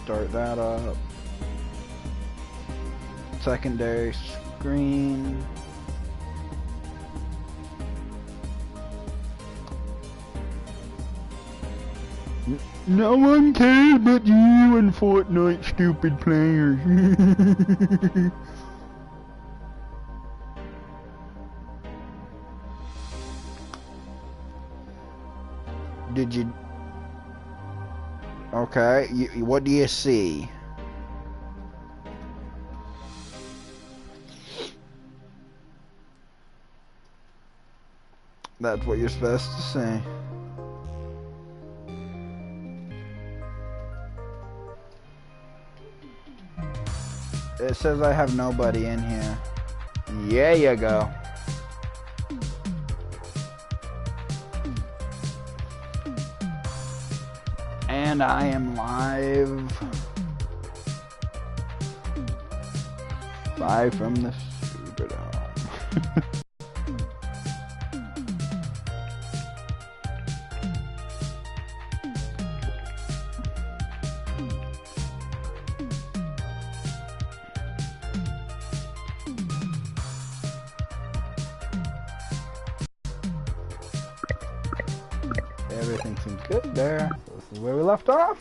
start that up. Secondary screen. No one cares but you and Fortnite, stupid players. Did you... Okay, what do you see? That's what you're supposed to say. It says I have nobody in here. Yeah, you go. And I am live. Live from the Superdome. Everything seems good there. So this is where we left off.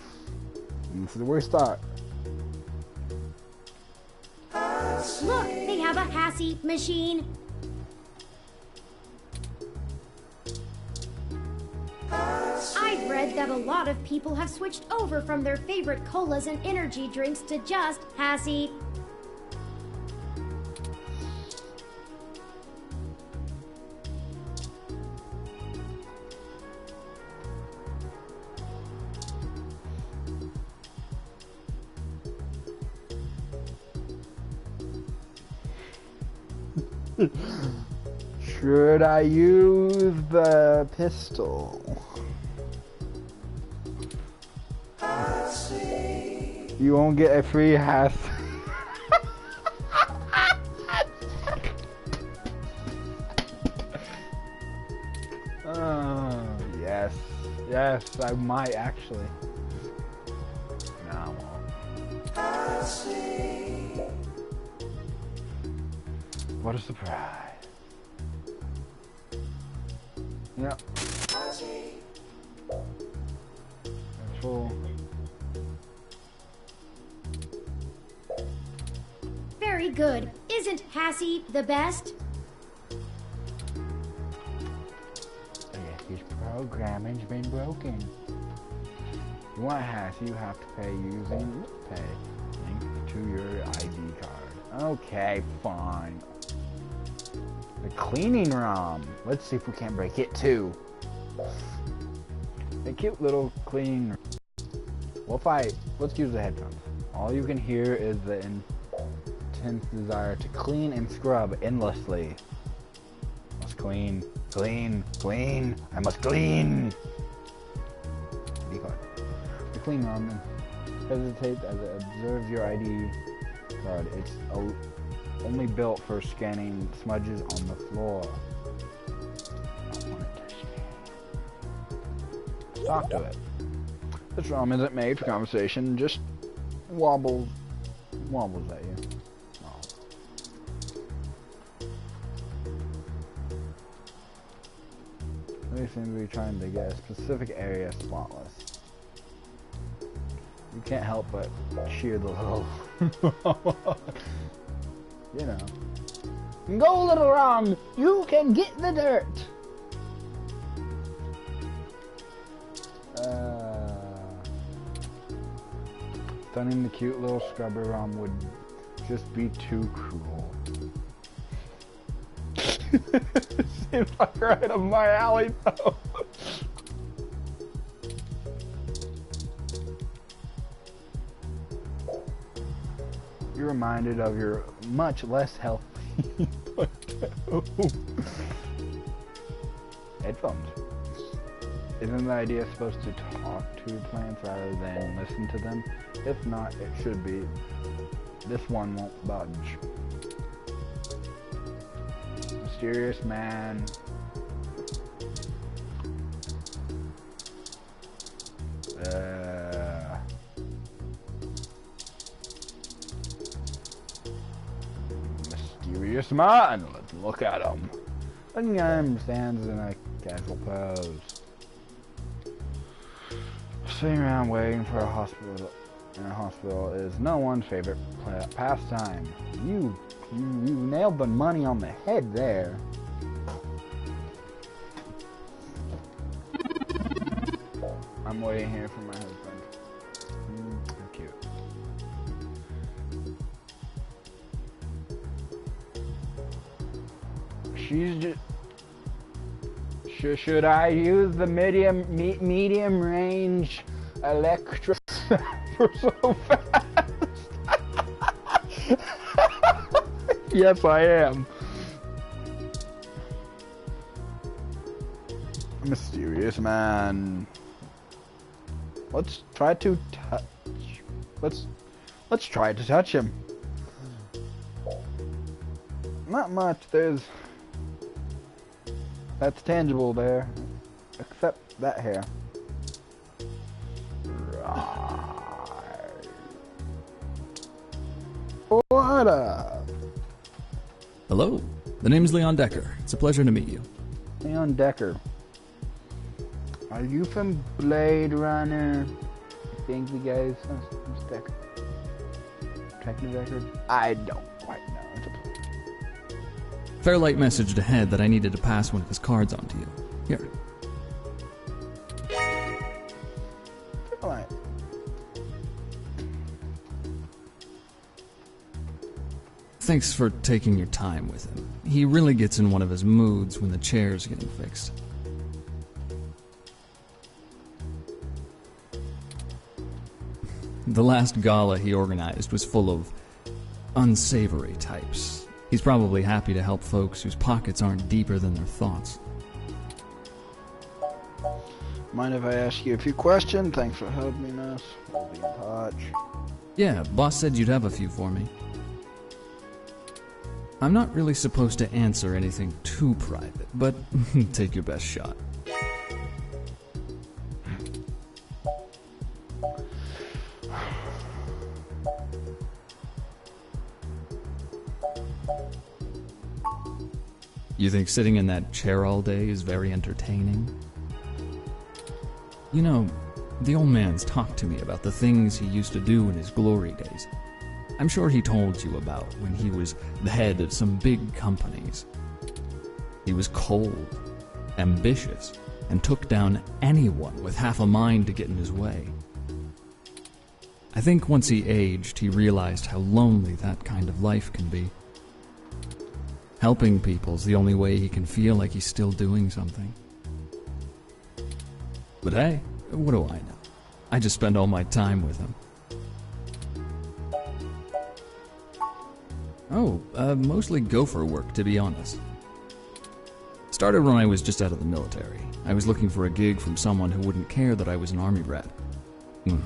And this is where we start. Look, they have a Hassie machine. I've read that a lot of people have switched over from their favorite colas and energy drinks to just Hassie. Should I use the pistol? You won't get a free half. Oh, yes. Yes, I might actually. No, I won't. What a surprise. Yep. Full. Very good. Isn't Hassie the best? His programming's been broken. You want Hassie, you have to pay using pay. Link to your ID card. Okay, fine. The cleaning ROM. Let's see if we can't break it too. A cute little clean. Well, let's use the headphones. All you can hear is the intense desire to clean and scrub endlessly. Must clean, clean, clean. I must clean. The clean ROM hesitates as it observes your ID card. It's only built for scanning smudges on the floor. I want it to scan. Talk to it. This ROM isn't made for conversation, just wobbles at you. Oh. They seem to be trying to get a specific area spotless. You can't help but cheer the little... You know. Go, little ROM! You can get the dirt! Stunning the cute little scrubber ROM would just be too cruel. Seems like right up my alley, though. You're reminded of your much less healthy headphones. Isn't the idea supposed to talk to plants rather than listen to them? If not, it should be. This one won't budge. Mysterious man. Mysterious man. Let's look at him. Looking at him stands in a casual pose. Sitting around waiting for a hospital in a hospital is no one's favorite pastime. You nailed the money on the head there. I'm waiting here for my husband. How cute. She's just. Should I use the medium range electric for so fast? Yes, I am. Mysterious man. Let's try to touch. Let's try to touch him. Not much. That's tangible there, except that hair. Right. What up? Hello, the name's Leon Decker. It's a pleasure to meet you. Leon Decker. Are you from Blade Runner? I think the guy's Decker. Detective Record? I don't quite know. Fairlight messaged ahead that I needed to pass one of his cards on to you. Here. Fairlight. Thanks for taking your time with him. He really gets in one of his moods when the chair's getting fixed. The last gala he organized was full of unsavory types. He's probably happy to help folks whose pockets aren't deeper than their thoughts. Mind if I ask you a few questions? Thanks for helping us. We'll be in touch. Yeah, boss said you'd have a few for me. I'm not really supposed to answer anything too private, but take your best shot. You think sitting in that chair all day is very entertaining? You know, the old man's talked to me about the things he used to do in his glory days. I'm sure he told you about when he was the head of some big companies. He was cold, ambitious, and took down anyone with half a mind to get in his way. I think once he aged, he realized how lonely that kind of life can be. Helping people's the only way he can feel like he's still doing something. But hey, what do I know? I just spend all my time with him. Oh, mostly gopher work, to be honest. Started when I was just out of the military. I was looking for a gig from someone who wouldn't care that I was an army brat.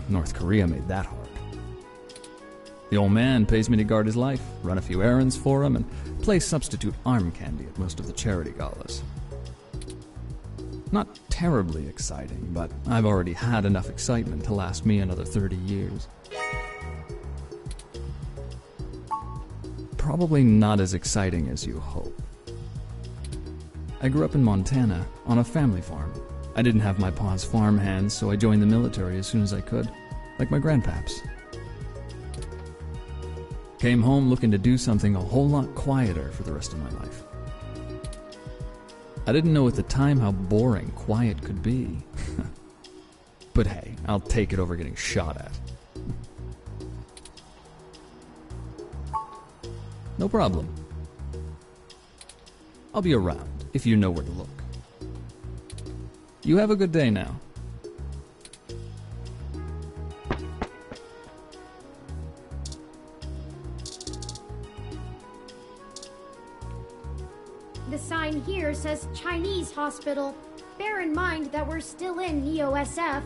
North Korea made that hard. The old man pays me to guard his life, run a few errands for him, and play substitute arm candy at most of the charity galas. Not terribly exciting, but I've already had enough excitement to last me another 30 years. Probably not as exciting as you hope. I grew up in Montana, on a family farm. I didn't have my pa's farm hands, so I joined the military as soon as I could, like my grandpaps. Came home looking to do something a whole lot quieter for the rest of my life. I didn't know at the time how boring quiet could be. But hey, I'll take it over getting shot at. No problem. I'll be around if you know where to look. You have a good day now. The sign here says Chinese hospital. Bear in mind that we're still in EOSF.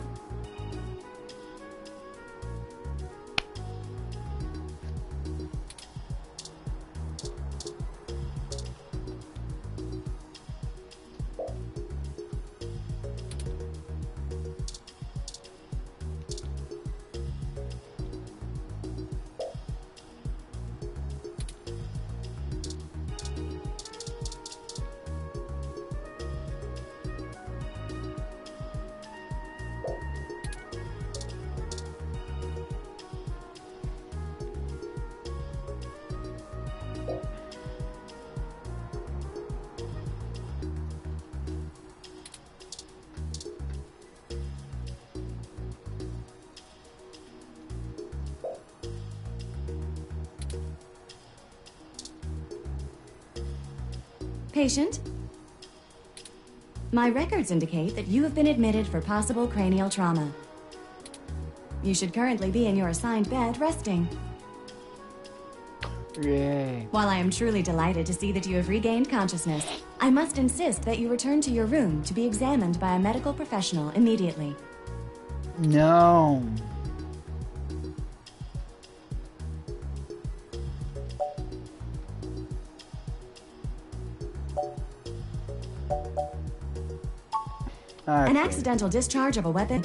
Patient? My records indicate that you have been admitted for possible cranial trauma. You should currently be in your assigned bed resting. Yay. While I am truly delighted to see that you have regained consciousness, I must insist that you return to your room to be examined by a medical professional immediately. No. An Okay. accidental discharge of a weapon.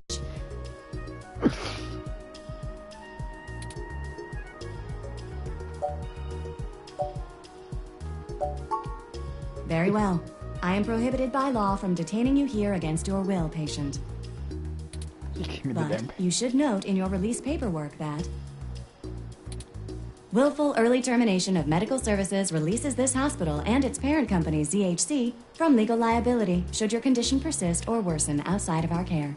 Very well. I am prohibited by law from detaining you here against your will, patient. Give me the But damn. you should note in your release paperwork that willful early termination of medical services releases this hospital and its parent company, ZHC, from legal liability should your condition persist or worsen outside of our care.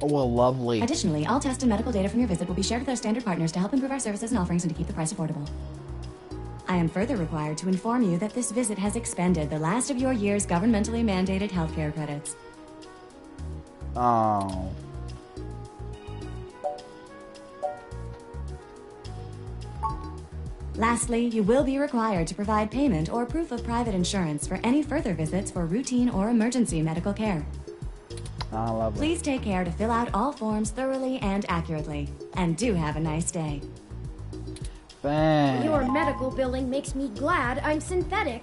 Oh, well, lovely. Additionally, all test and medical data from your visit will be shared with our standard partners to help improve our services and offerings and to keep the price affordable. I am further required to inform you that this visit has expended the last of your year's governmentally mandated healthcare credits. Oh. Lastly, you will be required to provide payment or proof of private insurance for any further visits for routine or emergency medical care. Ah, lovely. Please take care to fill out all forms thoroughly and accurately. And do have a nice day. Thanks. Your medical billing makes me glad I'm synthetic.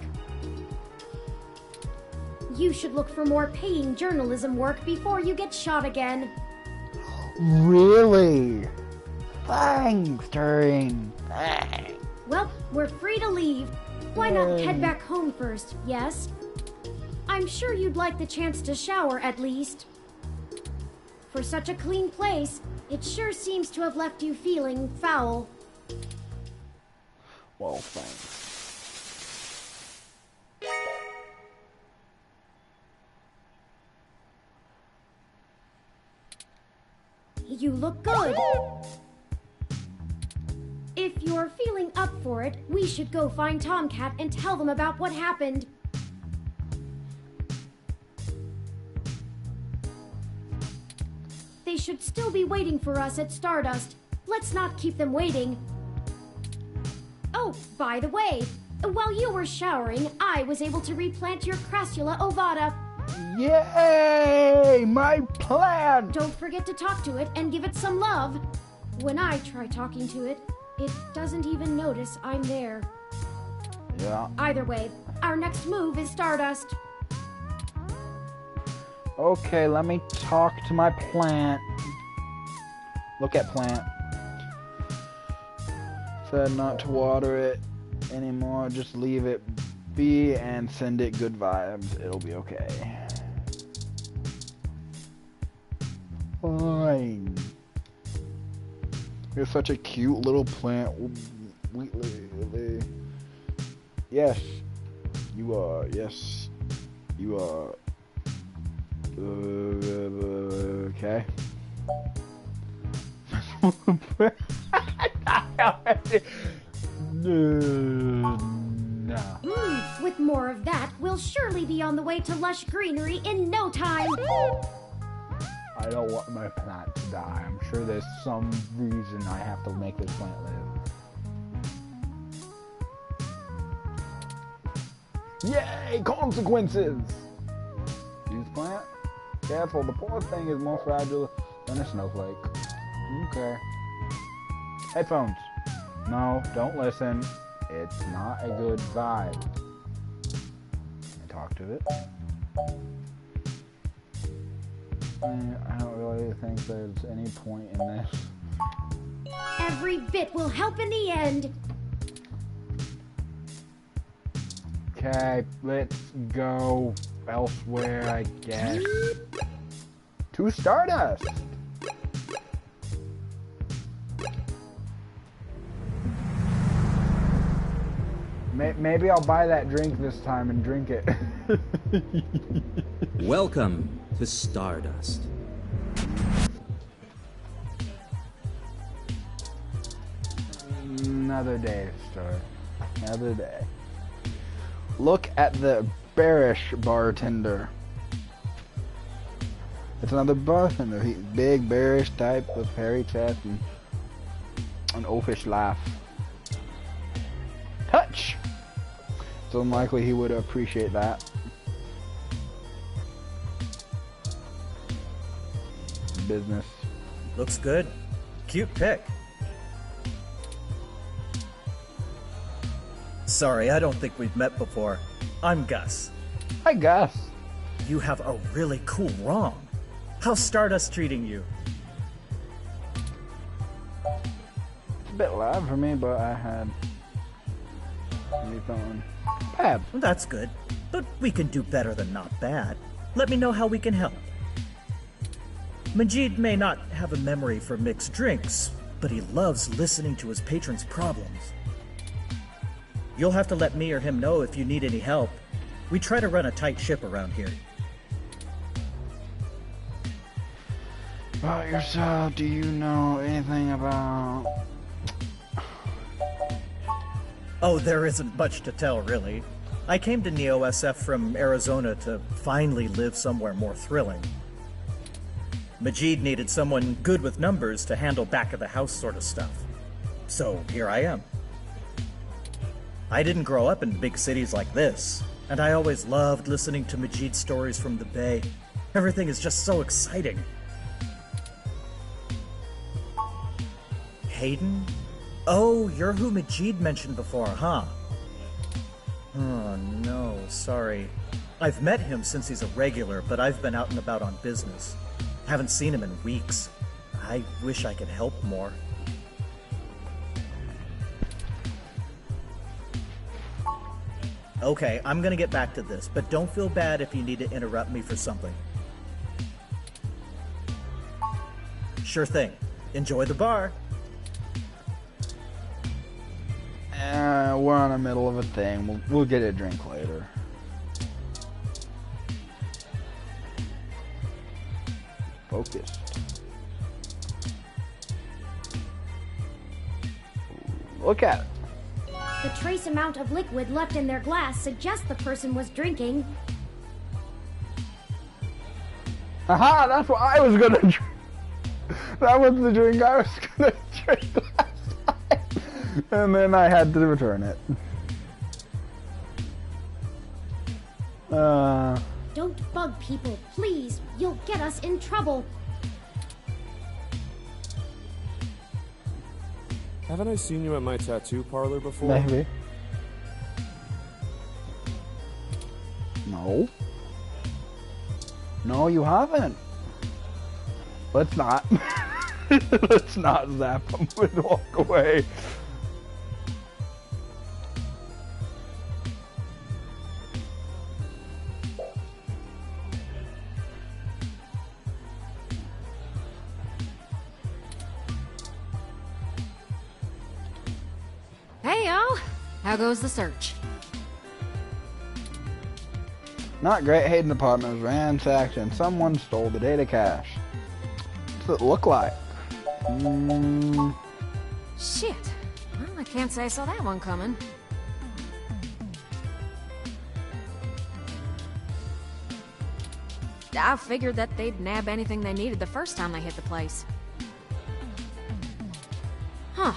You should look for more paying journalism work before you get shot again. Really? Thanks, Turing. Thanks. Well, we're free to leave. Why not Yay. head back home first, yes? I'm sure you'd like the chance to shower at least. For such a clean place, it sure seems to have left you feeling foul. Well, thanks. You look good. If you're feeling up for it, we should go find Tomcat and tell them about what happened. They should still be waiting for us at Stardust. Let's not keep them waiting. Oh, by the way, while you were showering, I was able to replant your Crassula ovata. Yay! My plan! Don't forget to talk to it and give it some love. When I try talking to it, it doesn't even notice I'm there. Yeah. Either way, our next move is Stardust. Okay, let me talk to my plant. Look at plant. Said not to water it anymore. Just leave it be and send it good vibes. It'll be okay. Fine. You're such a cute little plant. Yes, you are. Yes, you are. Okay. No. With more of that, we'll surely be on the way to lush greenery in no time. I don't want my plant to die. I'm sure there's some reason I have to make this plant live. Yay! Consequences! Use plant? Careful, the poor thing is more fragile than a snowflake. Okay. Headphones. No, don't listen. It's not a good vibe. I talk to it. I don't really think there's any point in this. Every bit will help in the end. Okay, let's go elsewhere, I guess. To Stardust! Maybe I'll buy that drink this time and drink it. Welcome to Stardust. Another day, sir. Another day. Look at the bearish bartender. It's another bartender. He's big, bearish type with hairy chest and an oafish laugh. Touch! It's unlikely he would appreciate that. Business. Looks good. Cute pick. Sorry, I don't think we've met before. I'm Gus. Hi, Gus. You have a really cool ROM. How's Stardust treating you? It's a bit loud for me, but I had new phone. Pab. That's good, but we can do better than not bad. Let me know how we can help. Majid may not have a memory for mixed drinks, but he loves listening to his patrons' problems. You'll have to let me or him know if you need any help. We try to run a tight ship around here. About yourself, do you know anything about... Oh, there isn't much to tell, really. I came to Neo-SF from Arizona to finally live somewhere more thrilling. Majid needed someone good with numbers to handle back-of-the-house sort of stuff. So here I am. I didn't grow up in big cities like this, and I always loved listening to Majid's stories from the Bay. Everything is just so exciting. Hayden? Oh, you're who Majid mentioned before, huh? Oh, no, sorry. I've met him since he's a regular, but I've been out and about on business. Haven't seen him in weeks. I wish I could help more. Okay, I'm gonna get back to this, but don't feel bad if you need to interrupt me for something. Sure thing. Enjoy the bar. We're on the middle of a thing. We'll get a drink later. Focus. Look at it. The trace amount of liquid left in their glass suggests the person was drinking. Haha, that's what I was gonna drink. That was the drink I was gonna drink last time. And then I had to return it. Don't bug people, please. You'll get us in trouble. Haven't I seen you at my tattoo parlor before? Maybe. No. No, you haven't. Let's not. Let's not zap him and walk away. Hey, y'all. How goes the search? Not great. Hayden's apartment was ransacked and someone stole the data cache. What's it look like? Shit. Well, I can't say I saw that one coming. I figured that they'd nab anything they needed the first time they hit the place. Huh.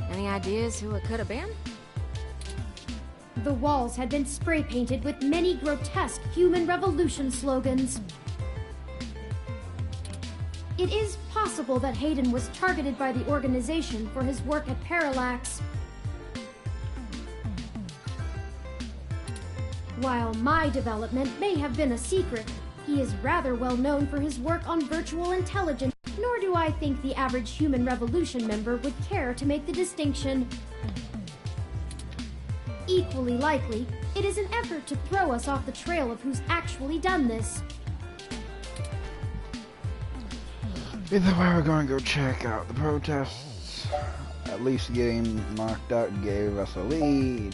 Any ideas who it could have been? The walls had been spray painted with many grotesque human revolution slogans. It is possible that Hayden was targeted by the organization for his work at Parallax. While my development may have been a secret, he is rather well known for his work on virtual intelligence, nor do I think the average human revolution member would care to make the distinction. Equally likely, it is an effort to throw us off the trail of who's actually done this. Either way, we're going to go check out the protests. At least getting knocked out gave us a lead.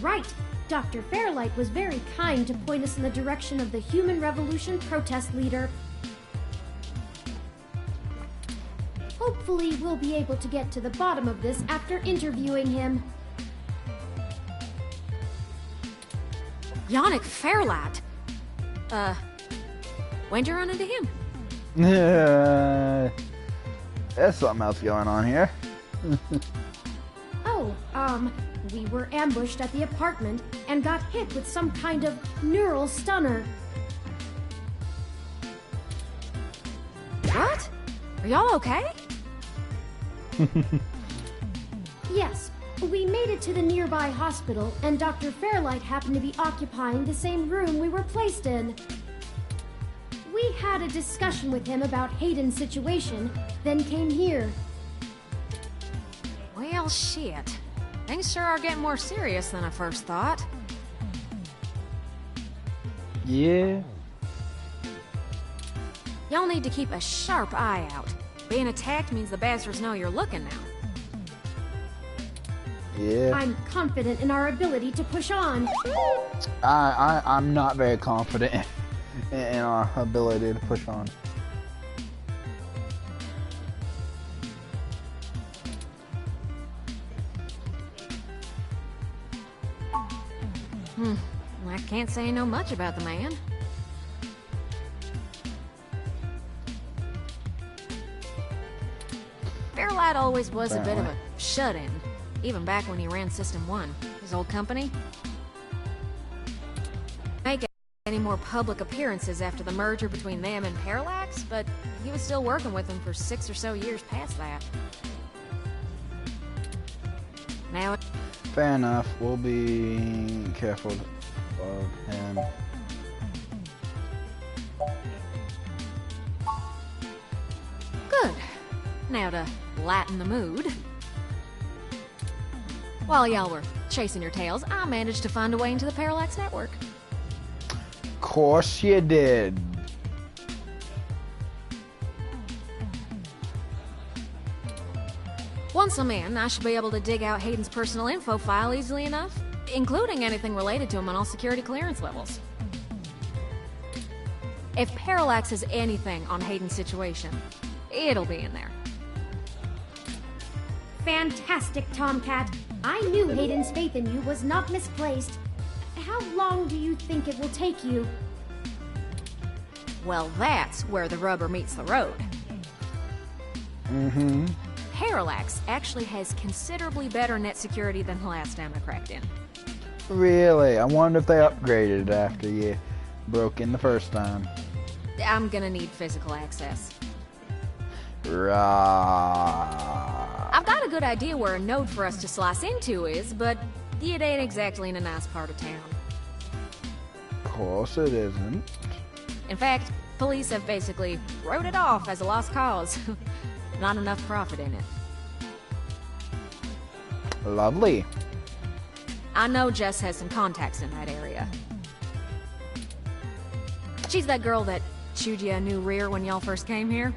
Right! Dr. Fairlight was very kind to point us in the direction of the Human Revolution protest leader. Hopefully, we'll be able to get to the bottom of this after interviewing him. Yannick Fairlight. When'd you run into him? There's something else going on here. We were ambushed at the apartment and got hit with some kind of neural stunner. What? Are y'all okay? Yes, we made it to the nearby hospital, and Dr. Fairlight happened to be occupying the same room we were placed in. We had a discussion with him about Hayden's situation, then came here. Well, shit. Things sure are getting more serious than I first thought. Yeah. Y'all need to keep a sharp eye out. Being attacked means the bastards know you're looking now. Yeah. I'm confident in our ability to push on. I'm not very confident in our ability to push on. I can't say I know much about the man. Fairlight always was a bit of a shut-in, even back when he ran System 1, his old company. Make any more public appearances after the merger between them and Parallax, but he was still working with them for 6 or so years past that. Now, Fair enough. We'll be careful of him. good. Now to lighten the mood. While y'all were chasing your tails, I managed to find a way into the Parallax network. Course you did. Once I'm in, I should be able to dig out Hayden's personal info file easily enough, including anything related to him on all security clearance levels. If Parallax has anything on Hayden's situation, it'll be in there. Fantastic, Tomcat. I knew Hayden's faith in you was not misplaced. How long do you think it will take you? Well, that's where the rubber meets the road. Mm-hmm. Parallax actually has considerably better net security than the last time I cracked in. Really? I wonder if they upgraded after you broke in the first time. I'm gonna need physical access. Right. I've got a good idea where a node for us to slice into is, but it ain't exactly in a nice part of town. Of course it isn't. In fact, police have basically wrote it off as a lost cause. Not enough profit in it. Lovely. I know Jess has some contacts in that area. She's that girl that chewed you a new rear when y'all first came here.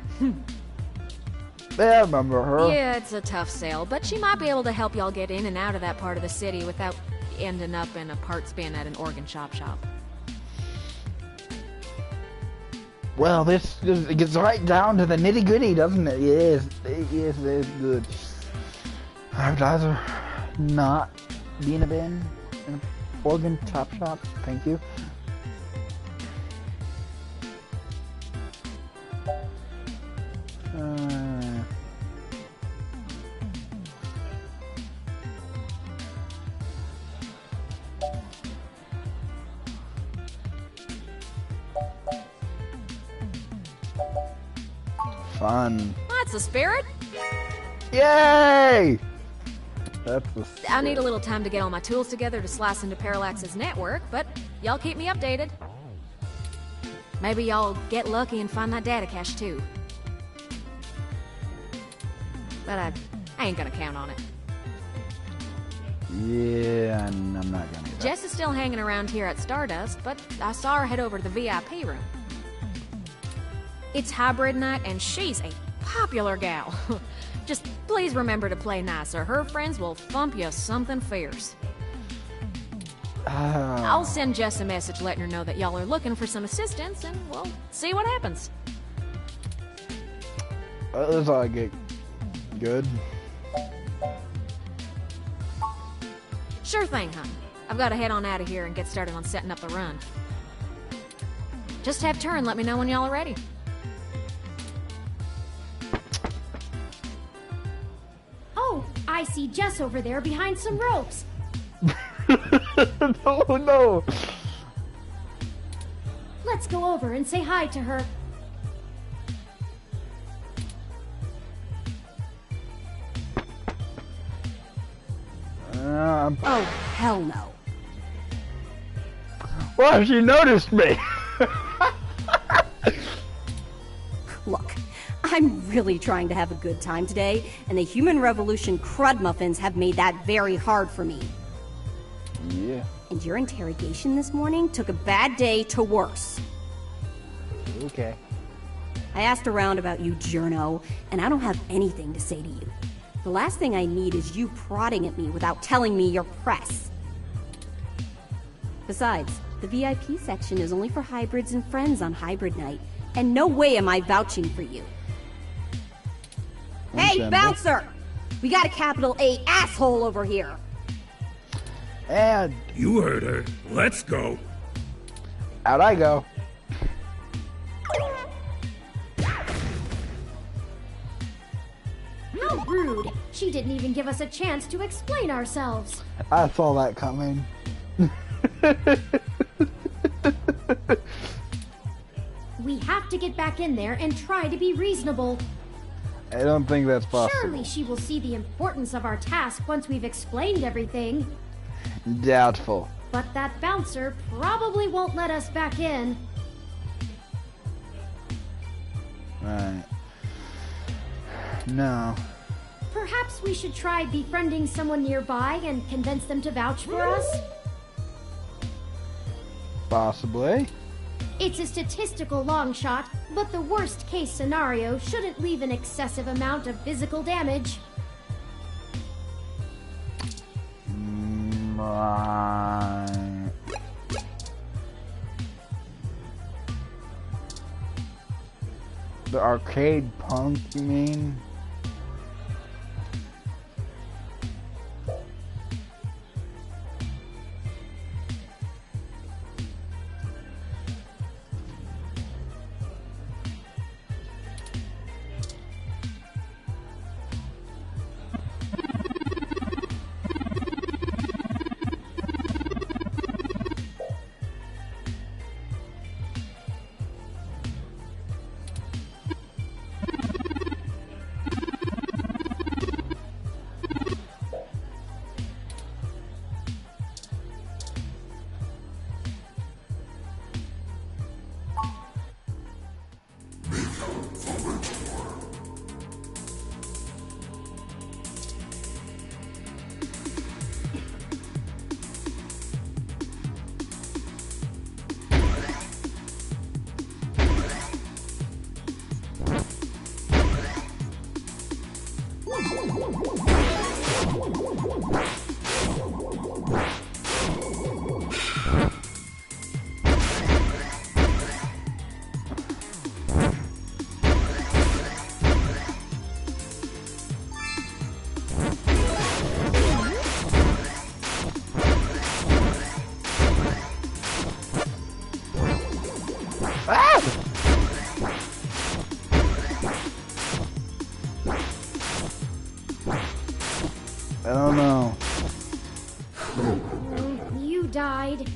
Yeah, I remember her. Yeah, it's a tough sale, but she might be able to help y'all get in and out of that part of the city without ending up in a parts bin at an organ shop. Well, this gets right down to the nitty gritty, doesn't it? Yes, yes, it's good. I'd rather not be in a bin, in an organ chop shop. Thank you. Fun. That's the spirit. Yay! That's the I need a little time to get all my tools together to slice into Parallax's network, but y'all keep me updated. Maybe y'all get lucky and find that data cache too. But I ain't gonna count on it. Yeah, I'm not gonna do that. Jess is still hanging around here at Stardust, but I saw her head over to the VIP room. It's hybrid night, and she's a popular gal. Just please remember to play nice, or her friends will thump you something fierce. I'll send Jess a message letting her know that y'all are looking for some assistance, and we'll see what happens. That's all I get. Good. Sure thing, hon. I've got to head on out of here and get started on setting up the run. Just have turn, let me know when y'all are ready. Oh, I see Jess over there behind some ropes. No, no. Let's go over and say hi to her. Oh, hell no. Well, she noticed me. Look, I'm really trying to have a good time today, and the Human Revolution crud muffins have made that very hard for me. Yeah. And your interrogation this morning took a bad day to worse. Okay. I asked around about you, Journo, and I don't have anything to say to you. The last thing I need is you prodding at me without telling me you're press. Besides, the VIP section is only for hybrids and friends on hybrid night, and no way am I vouching for you. Hey, bouncer! We got a capital A asshole over here! And You heard her. Let's go. out I go. How rude. She didn't even give us a chance to explain ourselves. I saw that coming. We have to get back in there and try to be reasonable. I don't think that's possible. Surely she will see the importance of our task once we've explained everything. Doubtful. But that bouncer probably won't let us back in. Right. No. Perhaps we should try befriending someone nearby and convince them to vouch for us? Possibly. It's a statistical long shot, but the worst case scenario shouldn't leave an excessive amount of physical damage. Right. The arcade punk, you mean? I don't know. You died.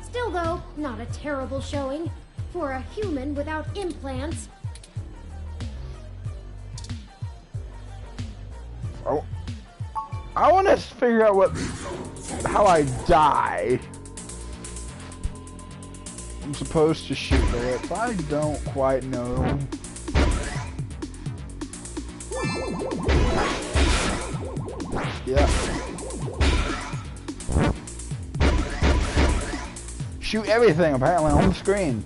Still though, not a terrible showing. For a human without implants. Oh, I want to figure out how I die. I'm supposed to shoot the lips. I don't quite know. Yeah. Shoot everything apparently on the screen.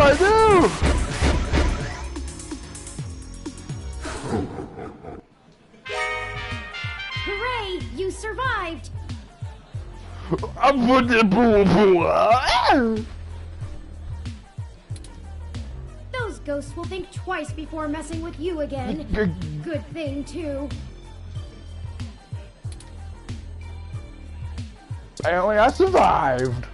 I do? Hooray! You survived! Those ghosts will think twice before messing with you again. Good thing, too. Apparently I survived.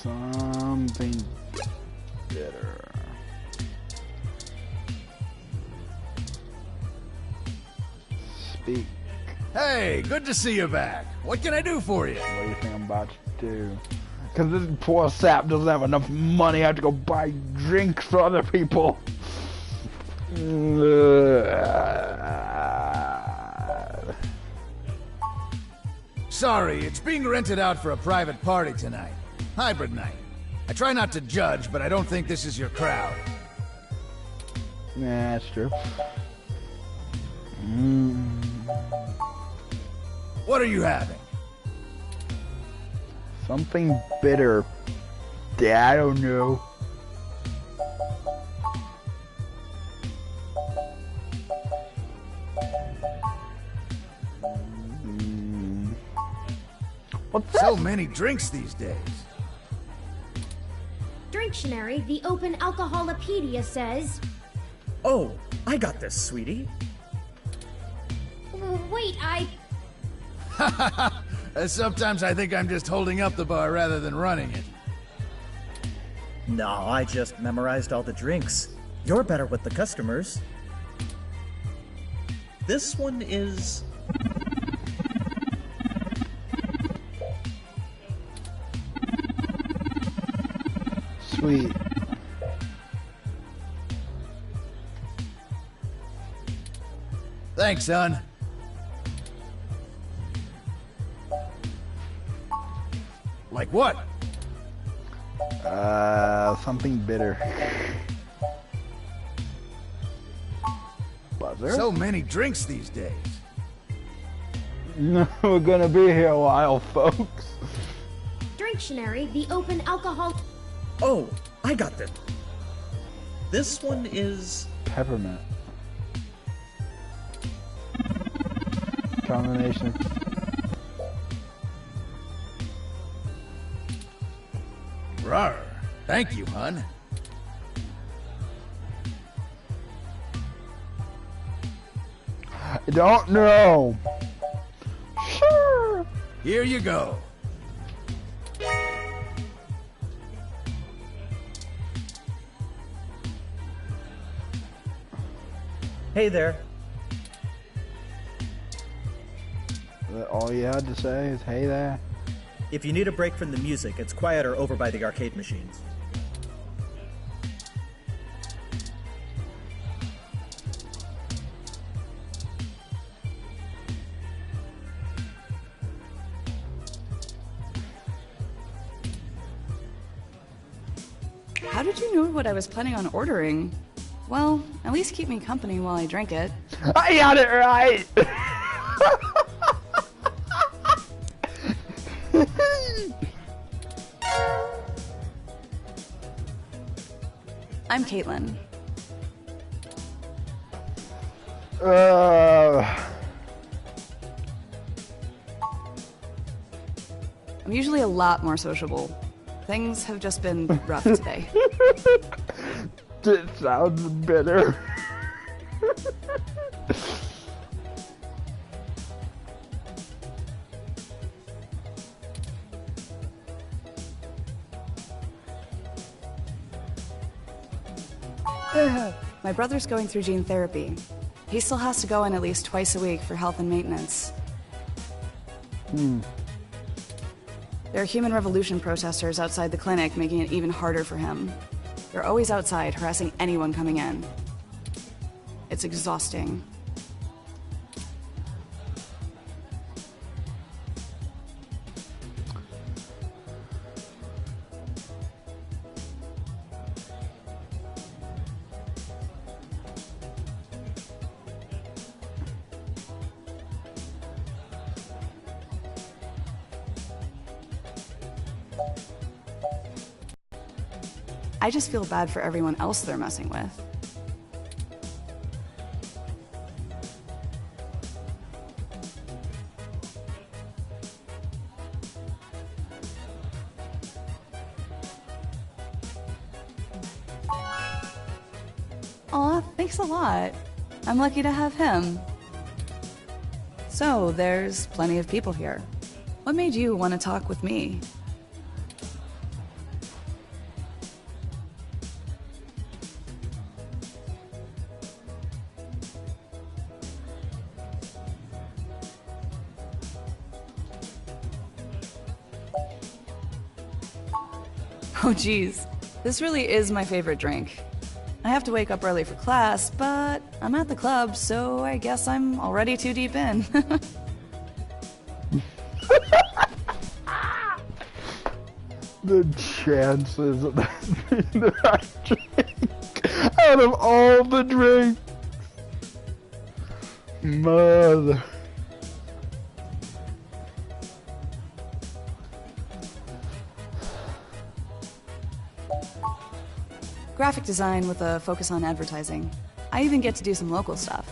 Something better. Speak. Hey, good to see you back. What can I do for you? What do you think I'm about to do? Because this poor sap doesn't have enough money. I have to go buy drinks for other people. Sorry, it's being rented out for a private party tonight. Hybrid night. I try not to judge, but I don't think this is your crowd. Yeah, that's true. What are you having? Something bitter. Yeah, I don't know. What's that? So many drinks these days. Drinctionary, the Open Alcoholopedia says... Oh, I got this, sweetie. Wait, Sometimes I think I'm just holding up the bar rather than running it. No, I just memorized all the drinks. You're better with the customers. This one is... Sweet. Thanks, son. Like what? Something bitter. Buzzer? So many drinks these days. No, we're gonna be here a while, folks. Drinctionary, the Open Alcohol... Oh, I got this. This one is... Peppermint. Combination. Rawr. Thank you, hun. I don't know. Sure. Here you go. Hey there. All you had to say is, hey there. If you need a break from the music, it's quieter over by the arcade machines. How did you know what I was planning on ordering? Well, at least keep me company while I drink it. I got it right! I'm Caitlin. I'm usually a lot more sociable. Things have just been rough today. It sounds bitter. My brother's going through gene therapy. He still has to go in at least twice a week for health and maintenance. There are Human Revolution protesters outside the clinic, making it even harder for him. They're always outside, harassing anyone coming in. It's exhausting. I just feel bad for everyone else they're messing with. Aw, thanks a lot. I'm lucky to have him. So, there's plenty of people here. What made you want to talk with me? Oh geez, this really is my favorite drink. I have to wake up early for class, but I'm at the club, so I guess I'm already too deep in. The chances of that being the right drink out of all the drinks. Mother. Graphic design with a focus on advertising. I even get to do some local stuff.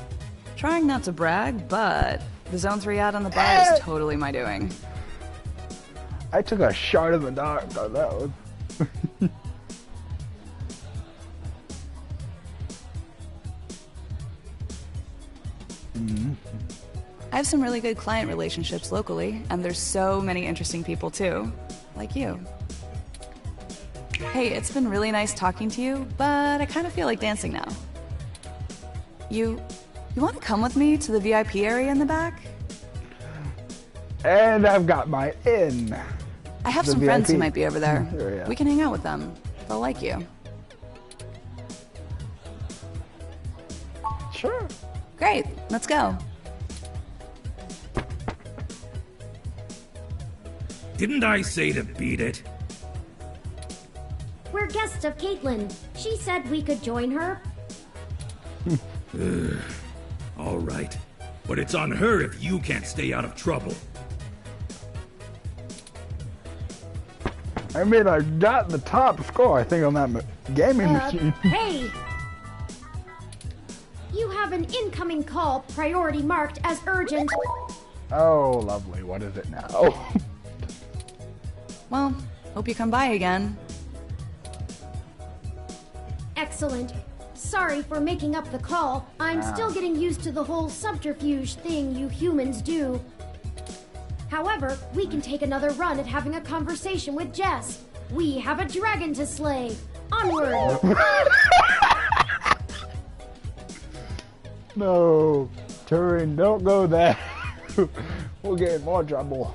Trying not to brag, but the Zone 3 ad on the bar is totally my doing. I took a shot in the dark on that one. I have some really good client relationships locally, and there's so many interesting people too, like you. Hey, it's been really nice talking to you, but I kind of feel like dancing now. You want to come with me to the VIP area in the back? And I've got my in. I have The some friends who VIP. might be over there. Yeah. We can hang out with them. They'll like you. Sure. Great, let's go. Didn't I say to beat it? We're guests of Caitlin. She said we could join her. All right. But it's on her if you can't stay out of trouble. I mean, I got the top score, I think, on that gaming machine. Hey! You have an incoming call, priority marked as urgent. Oh, lovely. What is it now? Well, hope you come by again. Excellent. Sorry for making up the call. I'm still getting used to the whole subterfuge thing you humans do. However, we can take another run at having a conversation with Jess. We have a dragon to slay. Onward! No. Turing, don't go there. We'll get in more trouble.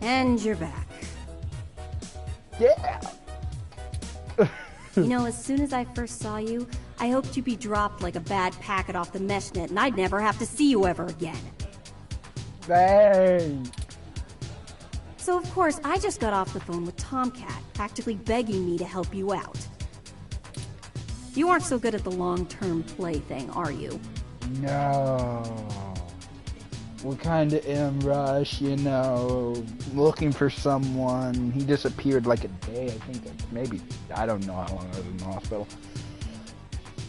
And you're back. Yeah. You know, as soon as I first saw you, I hoped you'd be dropped like a bad packet off the mesh net and I'd never have to see you ever again. Thanks. So of course, I just got off the phone with Tomcat, practically begging me to help you out. You aren't so good at the long-term play thing, are you? No. We're kind of in a rush, you know, looking for someone. He disappeared like a day, I think, maybe, I don't know how long I was in the hospital.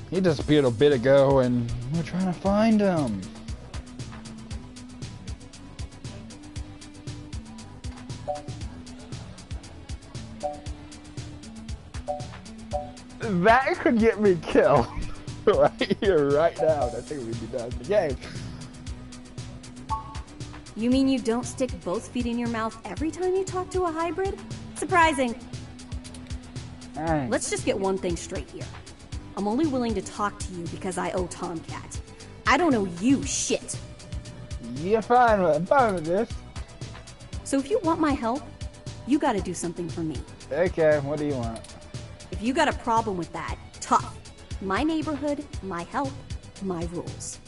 He disappeared a bit ago, and we're trying to find him. That could get me killed. right here, right now. That's what we be done in the game. You mean you don't stick both feet in your mouth every time you talk to a hybrid? Surprising. Hey. Let's just get one thing straight here. I'm only willing to talk to you because I owe Tomcat. I don't owe you shit. You're fine. I'm fine with this. So if you want my help, you gotta do something for me. Okay, what do you want? If you got a problem with that, tough. My neighborhood, my help, my rules.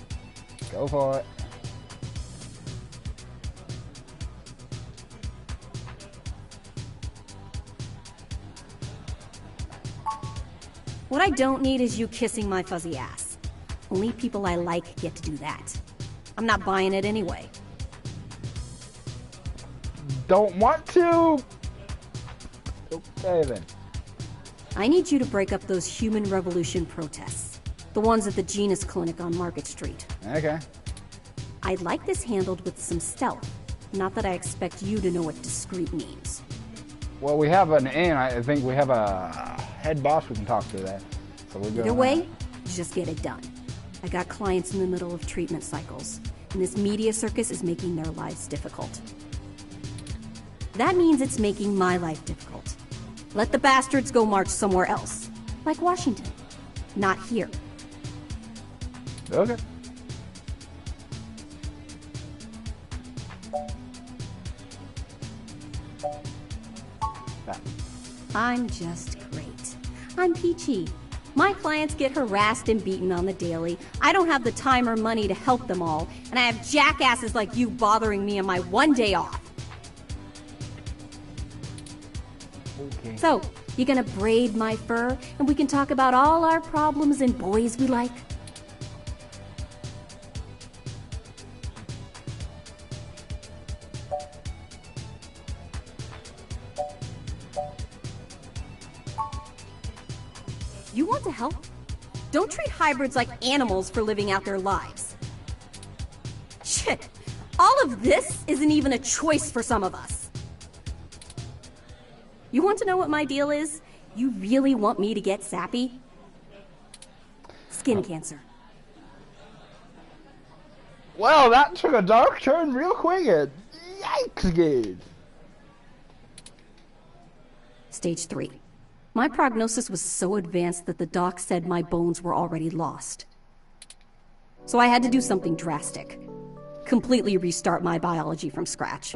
Go for it. What I don't need is you kissing my fuzzy ass. Only people I like get to do that. I'm not buying it anyway. Don't want to? Okay then. I need you to break up those human revolution protests. The ones at the Genus Clinic on Market Street. Okay. I'd like this handled with some stealth. Not that I expect you to know what discreet means. Well, we have an in. I think we have a head boss we can talk to there. So we'll go. Either way, just get it done. I got clients in the middle of treatment cycles, and this media circus is making their lives difficult. That means it's making my life difficult. Let the bastards go march somewhere else, like Washington. Not here. Okay. I'm just great. I'm peachy. My clients get harassed and beaten on the daily. I don't have the time or money to help them all, and I have jackasses like you bothering me on my one day off. Okay. So, you gonna braid my fur, and we can talk about all our problems and boys we like? You want to help? Don't treat hybrids like animals for living out their lives. Shit, all of this isn't even a choice for some of us. You want to know what my deal is? You really want me to get sappy? Skin cancer. Well, that took a dark turn real quick. Yikes, dude. Stage 3. My prognosis was so advanced that the doc said my bones were already lost. So I had to do something drastic. Completely restart my biology from scratch.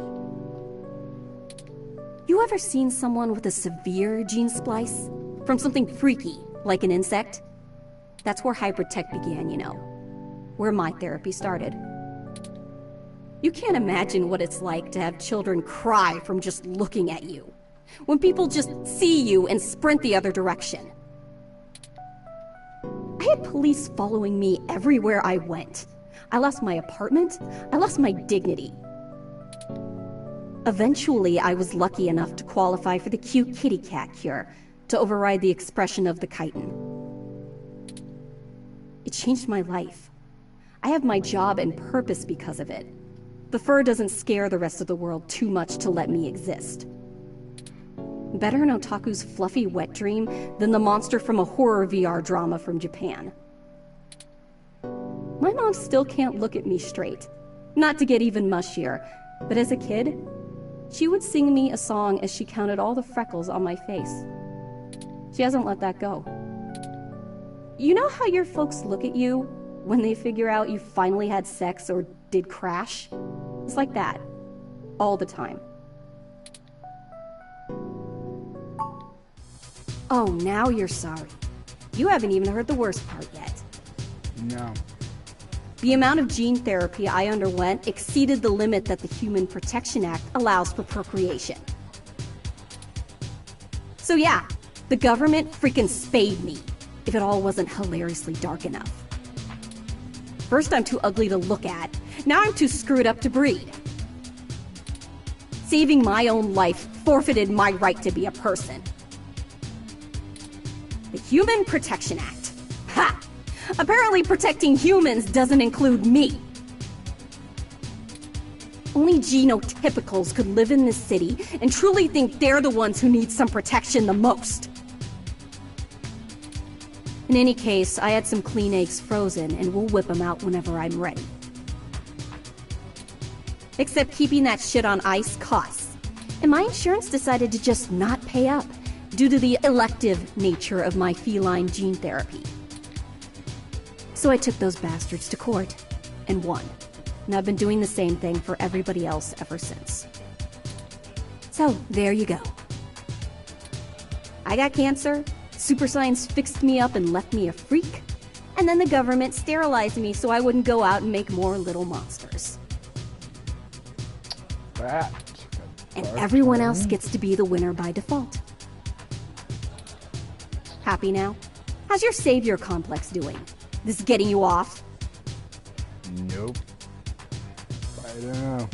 You ever seen someone with a severe gene splice? From something freaky, like an insect? That's where hybrid tech began, you know. Where my therapy started. You can't imagine what it's like to have children cry from just looking at you. When people just see you and sprint the other direction. I had police following me everywhere I went. I lost my apartment. I lost my dignity. Eventually, I was lucky enough to qualify for the cute kitty cat cure to override the expression of the chitin. It changed my life. I have my job and purpose because of it. The fur doesn't scare the rest of the world too much to let me exist. Better an otaku's fluffy wet dream than the monster from a horror VR drama from Japan. My mom still can't look at me straight. Not to get even mushier, but as a kid, she would sing me a song as she counted all the freckles on my face. She hasn't let that go. You know how your folks look at you when they figure out you finally had sex or did crash? It's like that. All the time. Oh, now you're sorry. You haven't even heard the worst part yet. No. The amount of gene therapy I underwent exceeded the limit that the Human Protection Act allows for procreation. So yeah, the government freaking spayed me, if it all wasn't hilariously dark enough. First I'm too ugly to look at, now I'm too screwed up to breed. Saving my own life forfeited my right to be a person. The Human Protection Act. Ha! Apparently protecting humans doesn't include me. Only genotypicals could live in this city and truly think they're the ones who need some protection the most. In any case, I had some clean eggs frozen, and we'll whip them out whenever I'm ready. Except keeping that shit on ice costs. And my insurance decided to just not pay up, due to the elective nature of my feline gene therapy. So I took those bastards to court, and won. And I've been doing the same thing for everybody else ever since. So, there you go. I got cancer, super science fixed me up and left me a freak, and then the government sterilized me so I wouldn't go out and make more little monsters. And everyone else gets to be the winner by default. Happy now? How's your savior complex doing? This is getting you off? Nope. I don't know.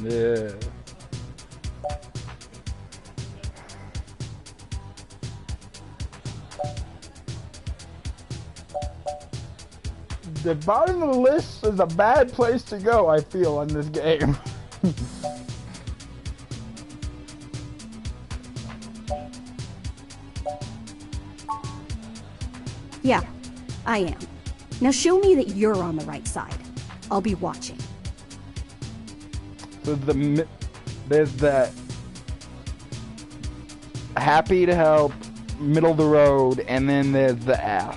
Yeah. The bottom of the list is a bad place to go, I feel, in this game. Yeah, I am. Now show me that you're on the right side. I'll be watching. So there's the happy to help, middle of the road, and then there's the ass.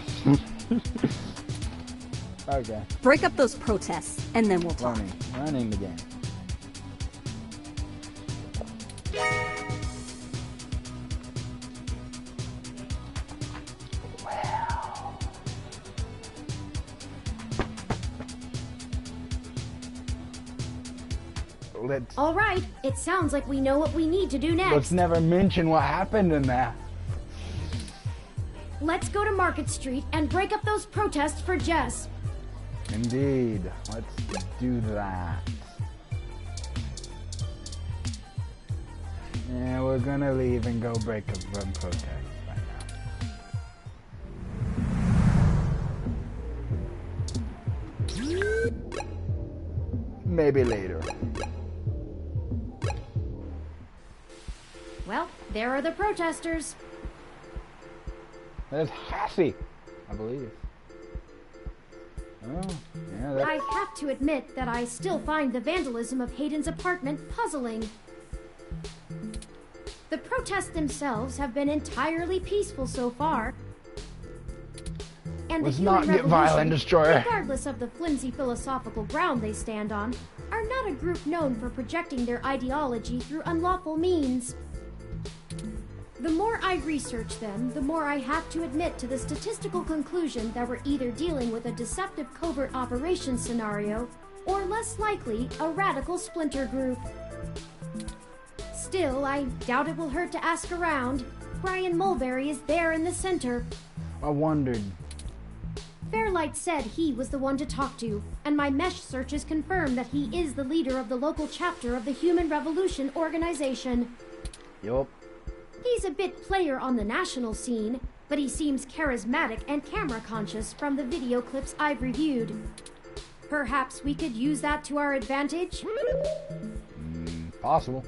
Okay. Break up those protests, and then we'll talk. Running the game. Wow. All right, it sounds like we know what we need to do next. Let's never mention what happened in that. Let's go to Market Street and break up those protests for Jess. Indeed. Let's do that. Yeah, we're gonna leave and go break up some protests right now. Maybe later. Well, there are the protesters. There's Hassie, I believe. Oh, yeah, that's... I have to admit that I still find the vandalism of Hayden's apartment puzzling. The protests themselves have been entirely peaceful so far. And Let's the not Human get violent, Revolution, Destroyer. regardless of the flimsy philosophical ground they stand on, are not a group known for projecting their ideology through unlawful means. The more I research them, the more I have to admit to the statistical conclusion that we're either dealing with a deceptive covert operations scenario, or less likely, a radical splinter group. Still, I doubt it will hurt to ask around. Brian Mulberry is there in the center. I wondered. Fairlight said he was the one to talk to, and my mesh searches confirm that he is the leader of the local chapter of the Human Revolution organization. Yup. He's a bit player on the national scene, but he seems charismatic and camera-conscious from the video clips I've reviewed. Perhaps we could use that to our advantage? Possible.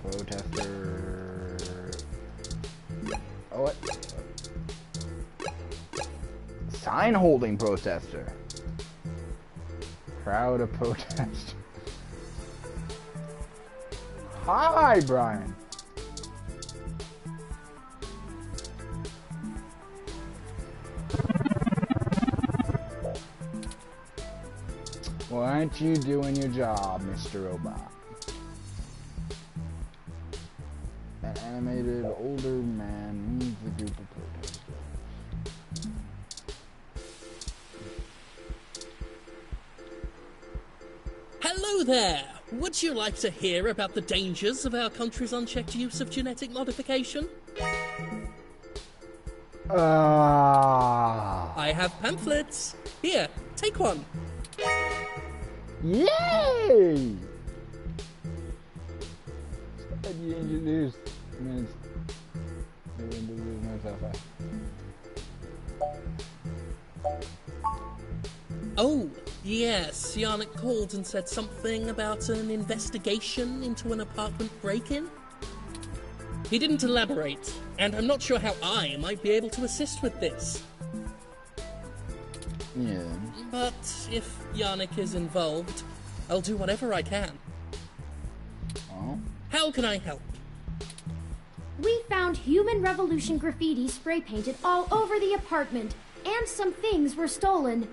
Protester... Oh, what? Sign-holding protester. Crowd of protesters. Hi, Brian. Why aren't you doing your job, Mr. Robot? An animated older man leads a group of protesters. Hello there! Would you like to hear about the dangers of our country's unchecked use of genetic modification? I have pamphlets. Here, take one. Yay! You introduced myself. Oh, yes, Yannick called and said something about an investigation into an apartment break-in. He didn't elaborate, And I'm not sure how I might be able to assist with this. Yeah. But if Yannick is involved, I'll do whatever I can. Oh. How can I help? We found Human Revolution graffiti spray painted all over the apartment, and some things were stolen.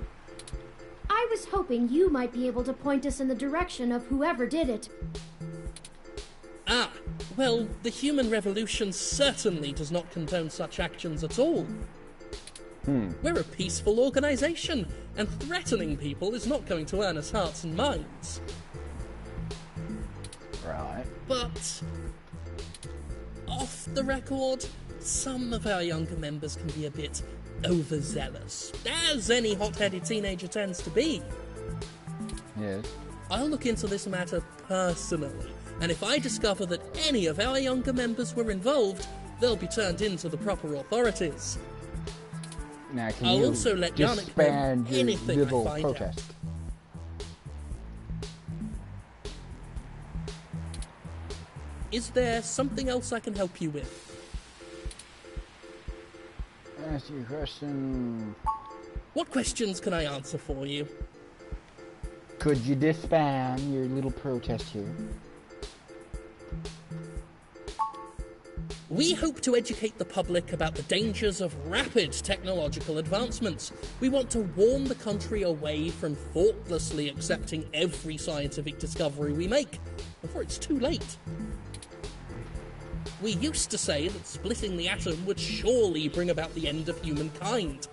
I was hoping you might be able to point us in the direction of whoever did it. Ah, well, the Human Revolution certainly does not condone such actions at all. We're a peaceful organization, and threatening people is not going to earn us hearts and minds. Right. But off the record, some of our younger members can be a bit overzealous, as any hot-headed teenager tends to be. Yes. I'll look into this matter personally, and if I discover that any of our younger members were involved, they'll be turned in to the proper authorities. Now, can I'll you also let Yannick know disband your anything I little find protest? out. Is there something else I can help you with? Ask you a question. What questions can I answer for you? Could you disband your little protest here? We hope to educate the public about the dangers of rapid technological advancements. We want to warn the country away from thoughtlessly accepting every scientific discovery we make before it's too late. We used to say that splitting the atom would surely bring about the end of humankind.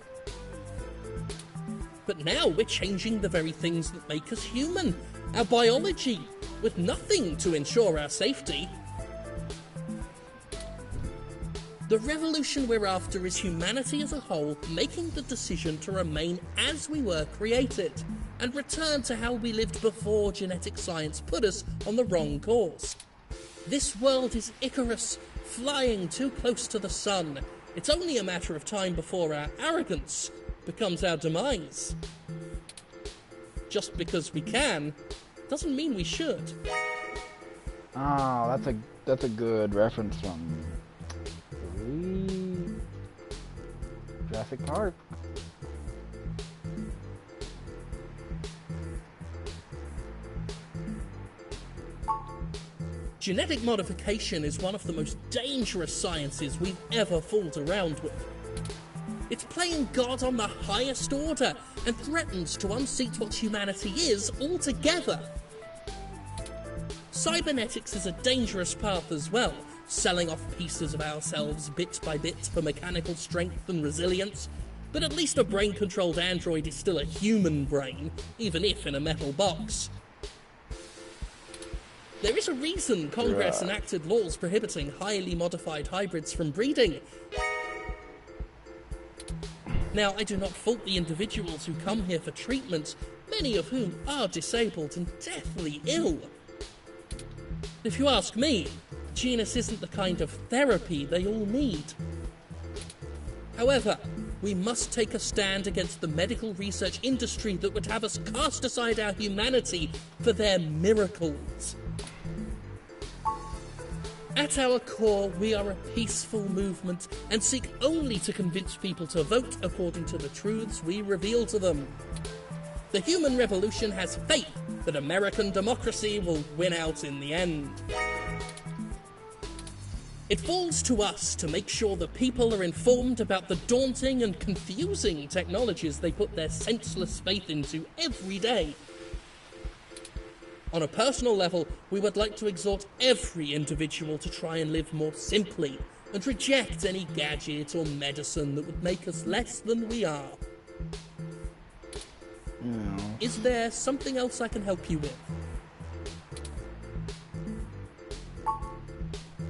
But now we're changing the very things that make us human, our biology, with nothing to ensure our safety. The revolution we're after is humanity as a whole making the decision to remain as we were created and return to how we lived before genetic science put us on the wrong course. This world is Icarus, flying too close to the sun. It's only a matter of time before our arrogance becomes our demise. Just because we can doesn't mean we should. Oh, that's a good reference from Jurassic Park. Genetic modification is one of the most dangerous sciences we've ever fooled around with. It's playing God on the highest order and threatens to unseat what humanity is altogether. Cybernetics is a dangerous path as well, selling off pieces of ourselves bit by bit for mechanical strength and resilience. But at least a brain-controlled android is still a human brain, even if in a metal box. There is a reason Congress enacted laws prohibiting highly modified hybrids from breeding. Now, I do not fault the individuals who come here for treatment, many of whom are disabled and deathly ill. If you ask me, genus isn't the kind of therapy they all need. However, we must take a stand against the medical research industry that would have us cast aside our humanity for their miracles. At our core, we are a peaceful movement and seek only to convince people to vote according to the truths we reveal to them. The Human Revolution has faith that American democracy will win out in the end. It falls to us to make sure the people are informed about the daunting and confusing technologies they put their senseless faith into every day. On a personal level, we would like to exhort every individual to try and live more simply and reject any gadget or medicine that would make us less than we are. Is there something else I can help you with?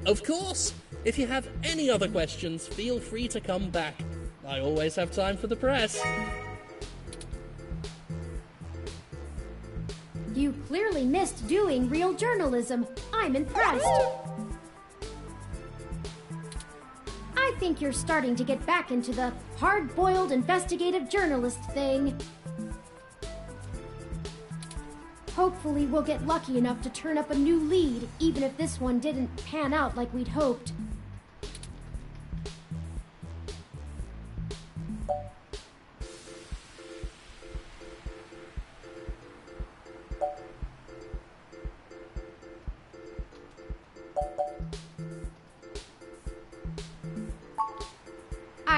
Of course! If you have any other questions, feel free to come back. I always have time for the press. You clearly missed doing real journalism. I'm impressed. I think you're starting to get back into the hard-boiled investigative journalist thing. Hopefully we'll get lucky enough to turn up a new lead, even if this one didn't pan out like we'd hoped.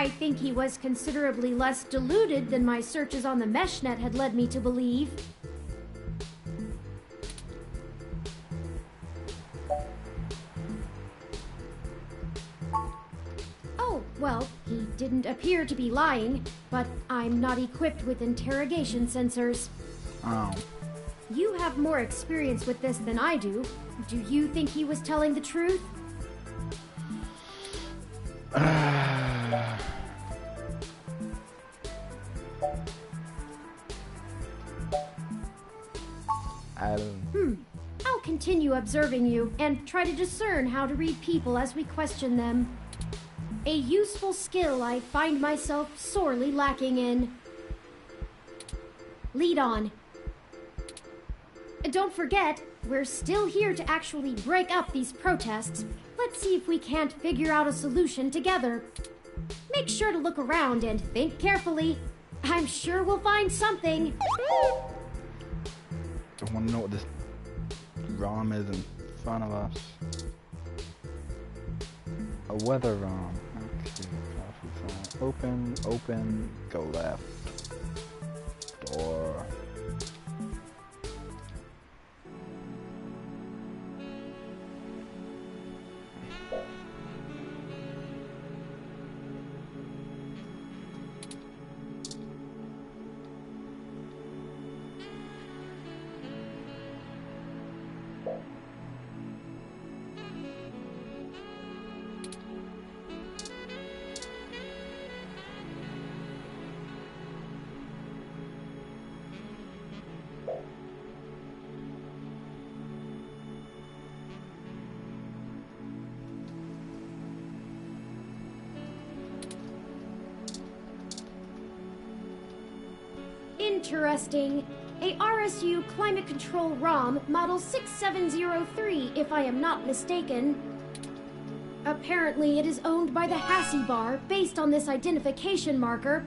I think he was considerably less deluded than my searches on the meshnet had led me to believe. Oh, well, he didn't appear to be lying, but I'm not equipped with interrogation sensors. Oh. You have more experience with this than I do. Do you think he was telling the truth? I'll continue observing you and try to discern how to read people as we question them. A useful skill I find myself sorely lacking in. Lead on. Don't forget, we're still here to actually break up these protests. Let's see if we can't figure out a solution together. Make sure to look around and think carefully. I'm sure we'll find something. I want to know what this ROM is in front of us. A weather ROM. Okay, open, go left. Door. Interesting. A RSU climate control ROM model 6703, if I am not mistaken. Apparently it is owned by the Hassie Bar based on this identification marker.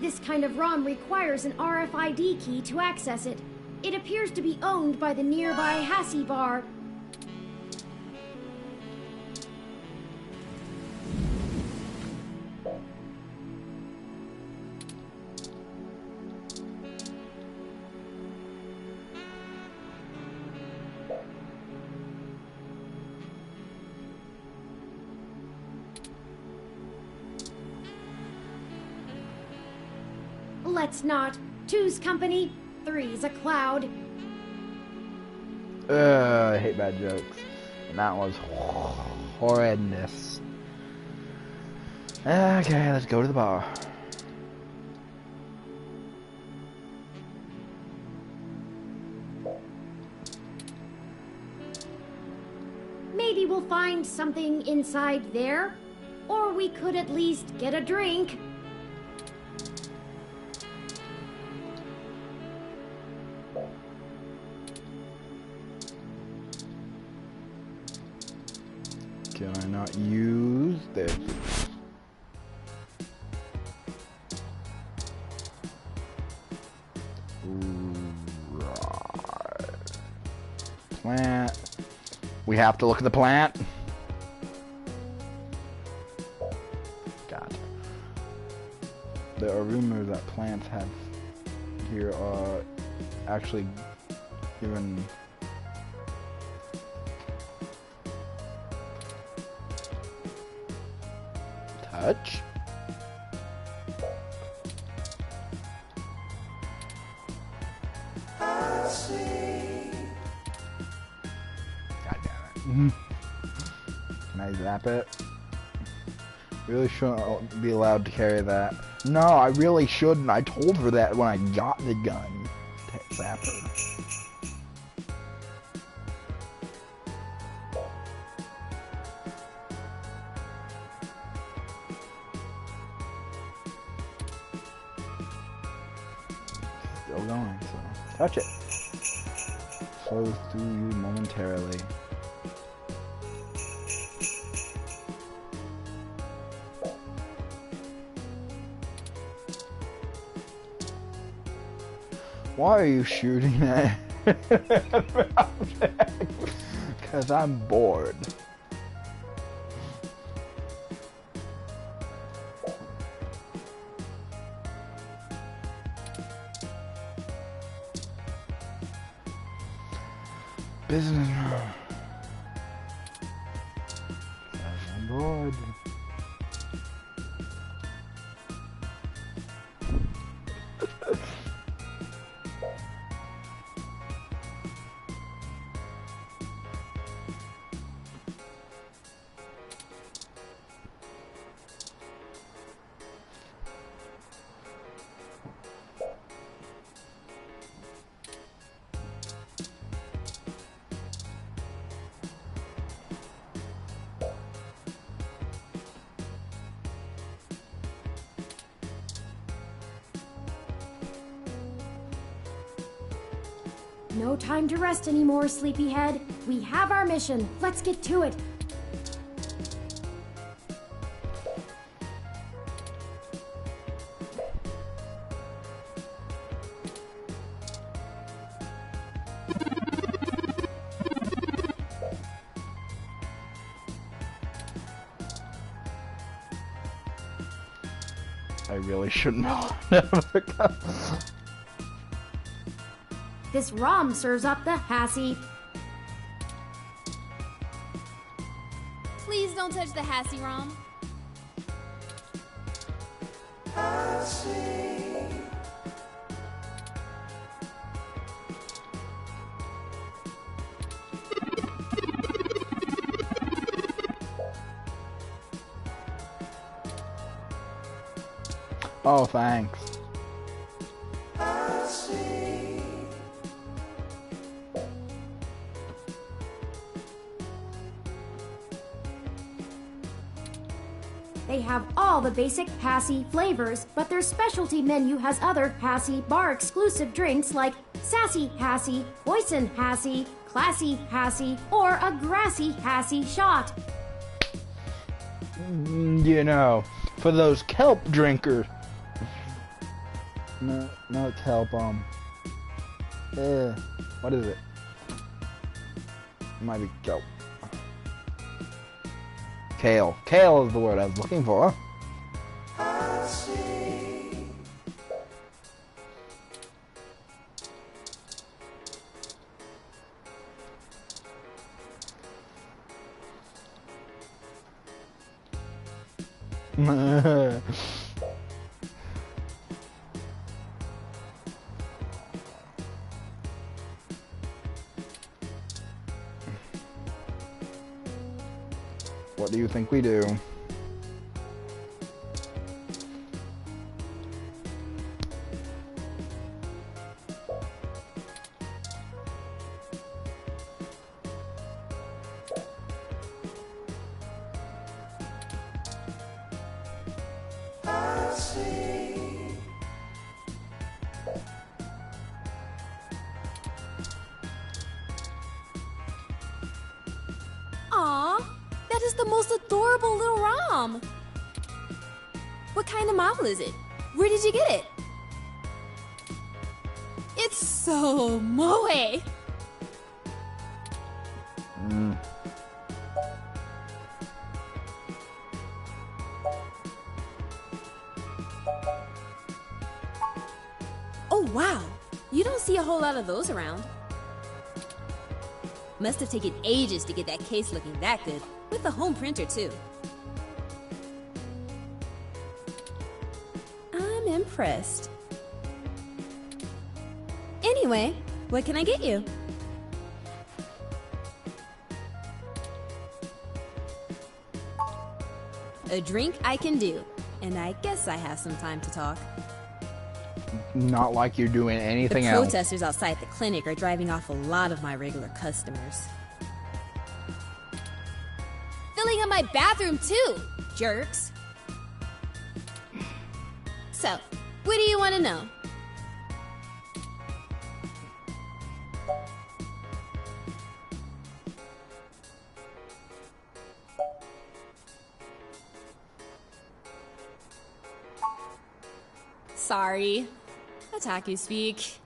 This kind of ROM requires an RFID key to access it. It appears to be owned by the nearby Hassie Bar. Let's not. Two's company, three's a cloud. I hate bad jokes. And that was horrendous. Okay, let's go to the bar. Maybe we'll find something inside there. Or we could at least get a drink. Can I not use this? Right. Plant. We have to look at the plant. Gotcha. There are rumors that plants have here are actually given touch. God damn it. Can I zap it? Really shouldn't be allowed to carry that. No, I really shouldn't. I told her that when I got the gun. To zap her. Still going, so touch it. Flows through you momentarily. Why are you shooting at? Because I'm bored. Businessman. On board. No time to rest anymore, sleepyhead. We have our mission. Let's get to it. I really shouldn't have. This R.O.M serves up the Hassie. Please don't touch the Hassie ROM. Oh, thanks. They have all the basic Hassie flavors, but their specialty menu has other Hassie bar-exclusive drinks like Sassy Hassie, Poison Hassie, Classy Hassie, or a Grassy Hassie shot. You know, for those kelp drinkers. No, not kelp, what is it? It might be kelp. Kale. Kale is the word I was looking for. What do you think we do? Aw, that is the most adorable little ROM. What kind of model is it? Where did you get it? It's so moe. Oh wow, you don't see a whole lot of those around. Must have taken ages to get that case looking that good, with the home printer too. I'm impressed. Anyway, what can I get you? A drink I can do, and I guess I have some time to talk. Not like you're doing anything The else. protesters outside the clinic are driving off a lot of my regular customers. Filling up my bathroom too, jerks. So, what do you want to know? Sorry. Otaku speak.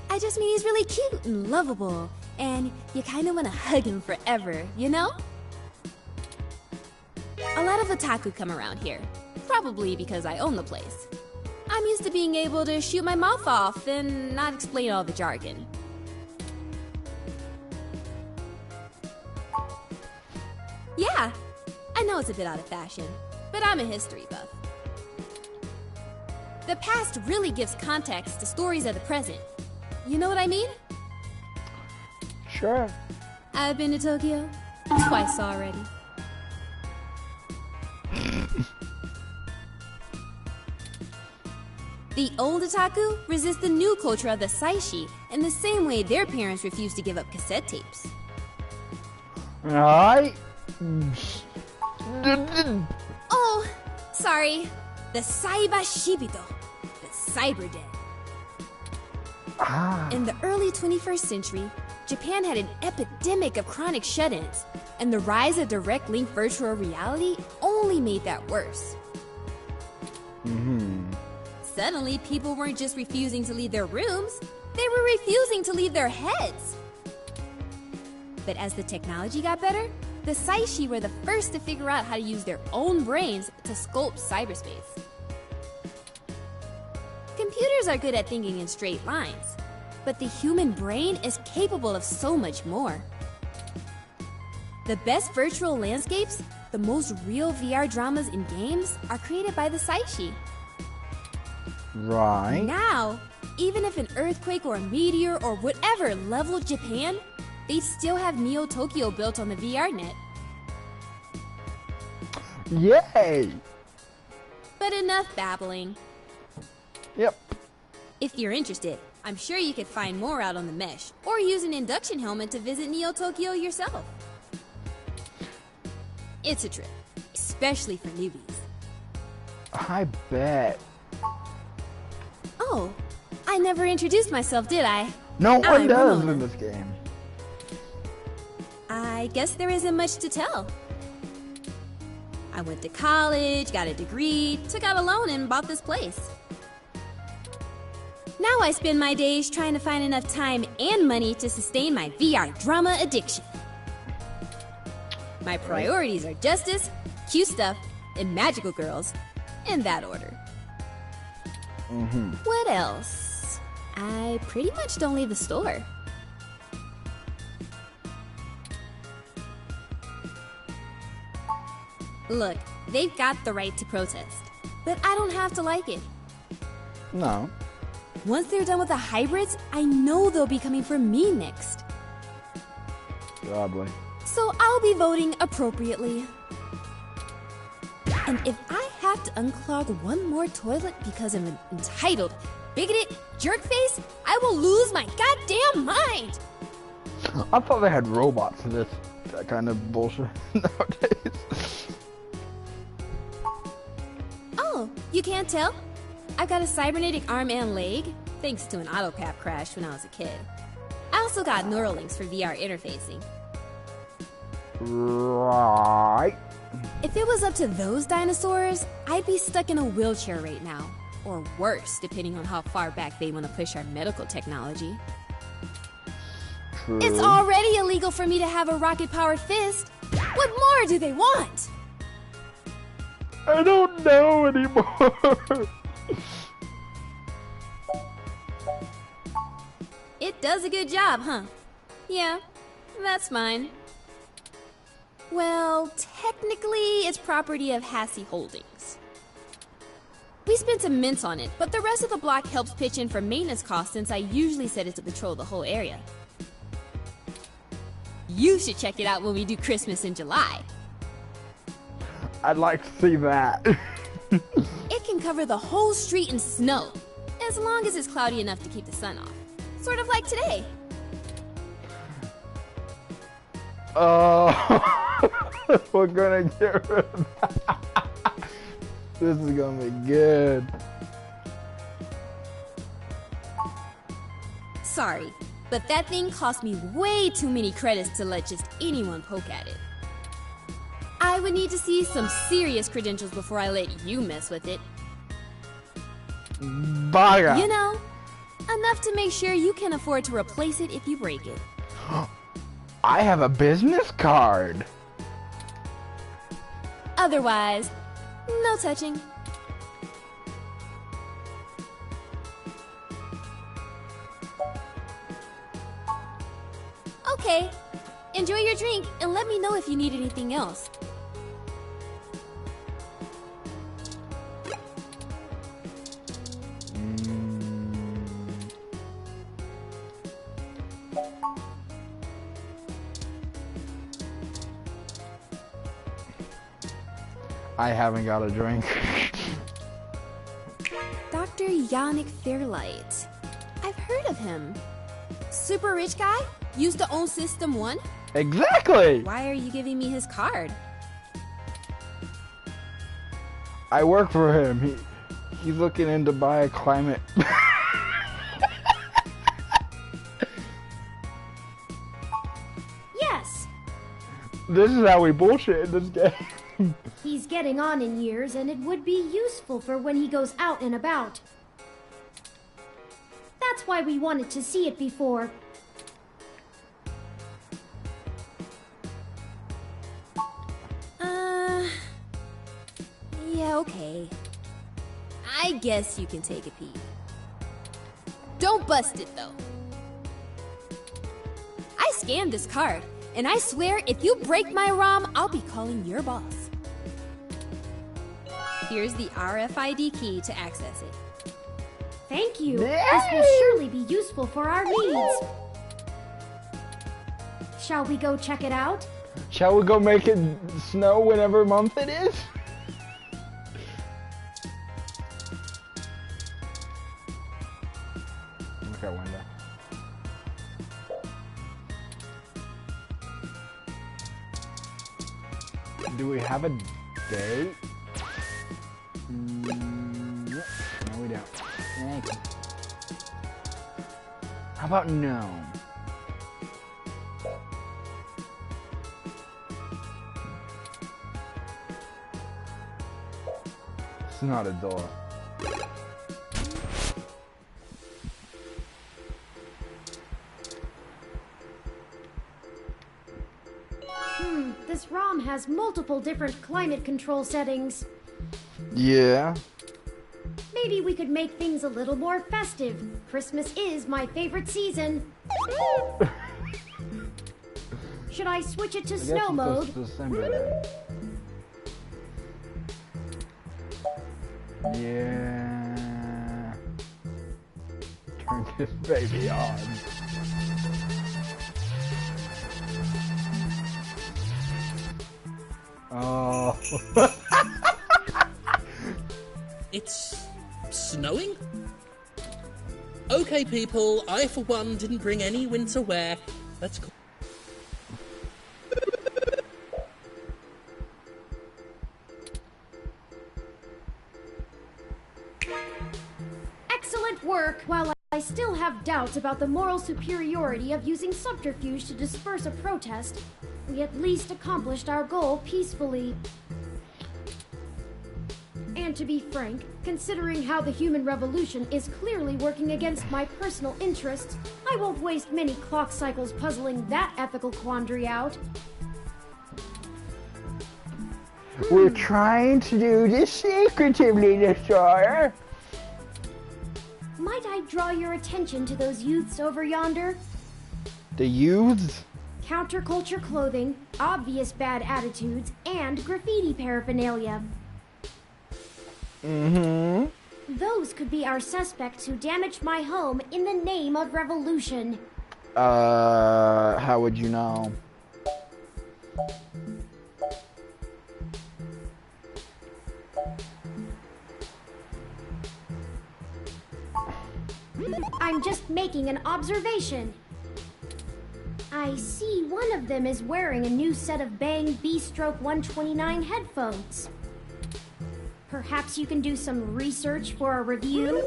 I just mean he's really cute and lovable, and you kind of want to hug him forever, you know? A lot of otaku come around here, probably because I own the place. I'm used to being able to shoot my mouth off and not explain all the jargon. Yeah, I know it's a bit out of fashion, but I'm a history buff. The past really gives context to stories of the present. You know what I mean? Sure. I've been to Tokyo twice already. The old otaku resist the new culture of the saishi in the same way their parents refuse to give up cassette tapes. Alright. Oh, sorry. The Saiba Shibito, the cyber dead. In the early 21st century, Japan had an epidemic of chronic shut-ins, and the rise of direct link virtual reality only made that worse. Suddenly, people weren't just refusing to leave their rooms, they were refusing to leave their heads. But as the technology got better, the Saishi were the first to figure out how to use their own brains to sculpt cyberspace. Computers are good at thinking in straight lines, but the human brain is capable of so much more. The best virtual landscapes, the most real VR dramas in games, are created by the Saishi. Right. Now, even if an earthquake or a meteor or whatever leveled Japan, they'd still have Neo Tokyo built on the VR net. Yay! But enough babbling. Yep. If you're interested, I'm sure you could find more out on the mesh, or use an induction helmet to visit Neo Tokyo yourself. It's a trip, especially for newbies. I bet. Oh, I never introduced myself, did I? No one I'm does Ramona. in this game. I guess there isn't much to tell. I went to college, got a degree, took out a loan, and bought this place. Now I spend my days trying to find enough time and money to sustain my VR drama addiction. My priorities are justice, cute stuff, and magical girls, in that order. What else? I pretty much don't leave the store. Look, they've got the right to protest, but I don't have to like it. No. Once they're done with the hybrids, I know they'll be coming for me next. Probably. So I'll be voting appropriately. And if I have to unclog one more toilet because of an entitled, bigoted jerkface, I will lose my goddamn mind! I thought they had robots for this that kind of bullshit nowadays. Oh, you can't tell? I've got a cybernetic arm and leg, thanks to an autocap crash when I was a kid. I also got Neuralinks for VR interfacing. Right. If it was up to those dinosaurs, I'd be stuck in a wheelchair right now. Or worse, depending on how far back they want to push our medical technology. True. It's already illegal for me to have a rocket-powered fist. What more do they want? I don't know anymore. It does a good job, huh? Yeah, that's mine. Well, technically, it's property of Hassey Holdings. We spent some mints on it, but the rest of the block helps pitch in for maintenance costs since I usually set it to patrol the whole area. You should check it out when we do Christmas in July. I'd like to see that. It can cover the whole street in snow, as long as it's cloudy enough to keep the sun off. Sort of like today. We're gonna get rid of that. This is gonna be good. Sorry, but that thing cost me way too many credits to let just anyone poke at it. I would need to see some serious credentials before I let you mess with it. Baga. You know, enough to make sure you can afford to replace it if you break it. I have a business card. Otherwise, no touching. Okay, enjoy your drink and let me know if you need anything else. I haven't got a drink. Dr. Yannick Fairlight. I've heard of him. Super rich guy? Used to own System 1? Exactly! Why are you giving me his card? I work for him. He's looking into bioclimate. Yes! This is how we bullshit in this game. He's getting on in years, and it would be useful for when he goes out and about. That's why we wanted to see it before. Yeah, okay. I guess you can take a peek. Don't bust it, though. I scanned this card, and I swear if you break my ROM, I'll be calling your boss. Here's the RFID key to access it. Thank you. This will surely be useful for our needs. Shall we go check it out? Shall we go make it snow whenever month it is? Look out window. Do we have a date? No, we don't. Thank you. How about no? It's not a door. This ROM has multiple different climate control settings. Yeah. Maybe we could make things a little more festive. Christmas is my favorite season. Should I switch it to snow mode? December, yeah. Turn this baby on. Oh. It's snowing? Okay, people, I for one didn't bring any winter wear. Let's go. Excellent work! While I still have doubts about the moral superiority of using subterfuge to disperse a protest, we at least accomplished our goal peacefully. And to be frank, considering how the human revolution is clearly working against my personal interests, I won't waste many clock cycles puzzling that ethical quandary out. We're trying to do this secretively, Destroyer. Might I draw your attention to those youths over yonder? The youths? Counterculture clothing, obvious bad attitudes, and graffiti paraphernalia. Mm-hmm. Those could be our suspects who damaged my home in the name of revolution. How would you know? I'm just making an observation. I see one of them is wearing a new set of Bang B-Stroke 129 headphones. Perhaps you can do some research for a review?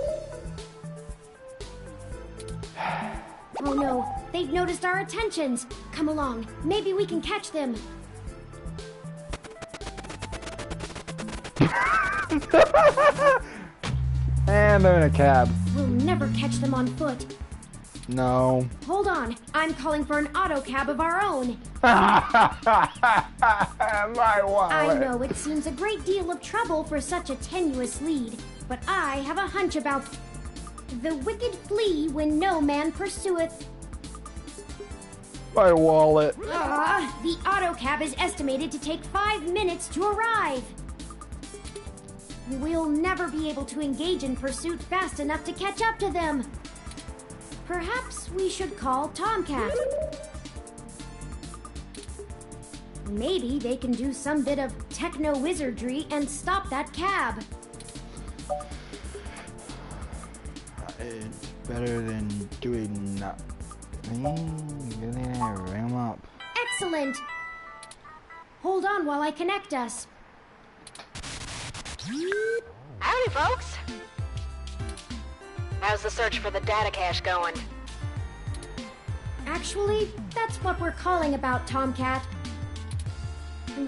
Oh no, they've noticed our attentions. Come along, maybe we can catch them. And they're in a cab. We'll never catch them on foot. No. Hold on, I'm calling for an auto cab of our own. My wallet. I know it seems a great deal of trouble for such a tenuous lead, but I have a hunch about the wicked flee when no man pursueth. My wallet. The auto cab is estimated to take 5 minutes to arrive. We'll never be able to engage in pursuit fast enough to catch up to them. Perhaps we should call Tomcat. Maybe they can do some bit of techno-wizardry and stop that cab. It's better than doing nothing. Ring him up. Excellent! Hold on while I connect us. Howdy, folks. How's the search for the data cache going? Actually, that's what we're calling about, Tomcat.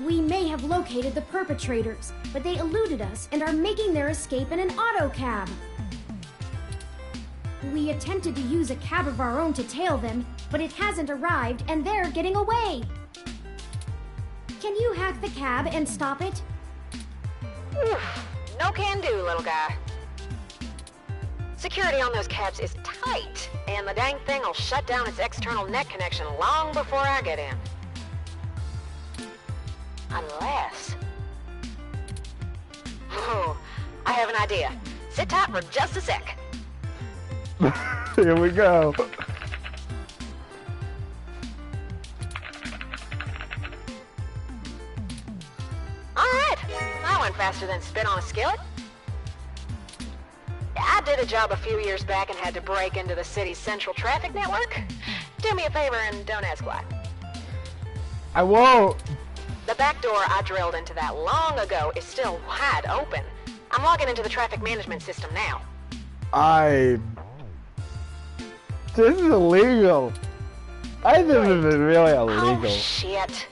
We may have located the perpetrators, but they eluded us and are making their escape in an auto cab. We attempted to use a cab of our own to tail them, but it hasn't arrived and they're getting away. Can you hack the cab and stop it? Oof, no can do, little guy. Security on those cabs is tight, and the dang thing will shut down its external net connection long before I get in. Unless... Oh, I have an idea. Sit tight for just a sec. Here we go. Alright, that went faster than spit on a skillet. I did a job a few years back and had to break into the city's central traffic network. Do me a favor and don't ask why. I won't. The back door I drilled into that long ago is still wide open. I'm logging into the traffic management system now. This is illegal. This is really illegal. Oh, shit.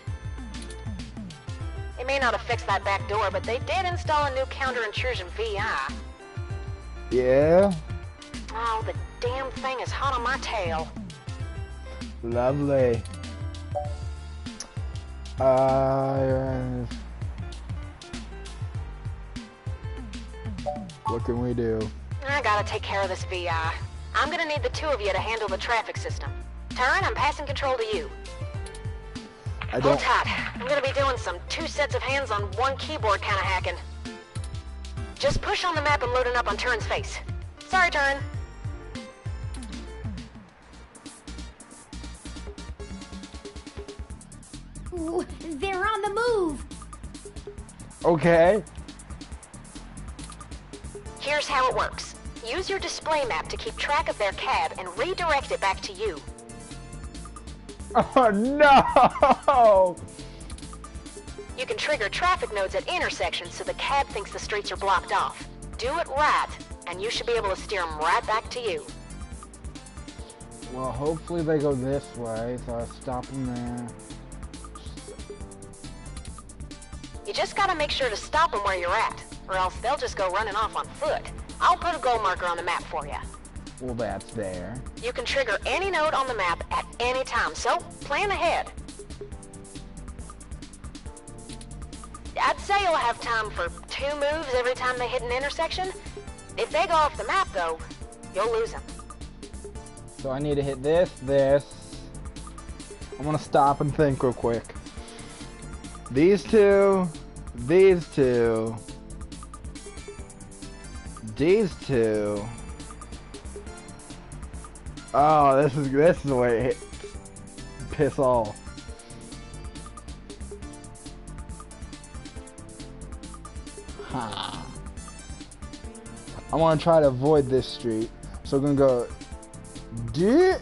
It may not have fixed that back door, but they did install a new counter-intrusion VI. Yeah? Oh, the damn thing is hot on my tail. Lovely. What can we do? I gotta take care of this VI. I'm gonna need the two of you to handle the traffic system. Turn, I'm passing control to you. Hold tight. I'm gonna be doing some 2 sets of hands on 1 keyboard kind of hacking. Just push on the map and loading up on Turin's face. Sorry, Turin. Ooh, they're on the move. Okay. Here's how it works. Use your display map to keep track of their cab and redirect it back to you. Oh no! You can trigger traffic nodes at intersections so the cab thinks the streets are blocked off. Do it right, and you should be able to steer them right back to you. Well, hopefully they go this way, so I'll stop them there. You just gotta make sure to stop them where you're at, or else they'll just go running off on foot. I'll put a goal marker on the map for you. Well, that's there. You can trigger any node on the map at any time, so plan ahead. I'd say you'll have time for 2 moves every time they hit an intersection. If they go off the map, though, you'll lose them. So I need to hit this. I'm gonna stop and think real quick. These two. These two. Oh, this is the way it hits. Piss off. Ha. I want to try to avoid this street, so I'm gonna go and get.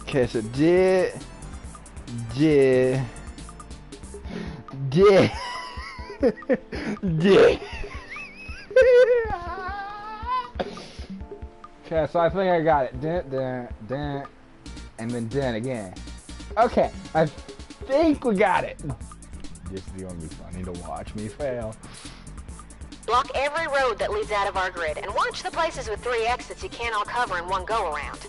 Okay, so did. Okay, so I think I got it. And then again. Okay, I think we got it. This is gonna be funny to watch me fail. Block every road that leads out of our grid, and watch the places with 3 exits you can't all cover in one go-around.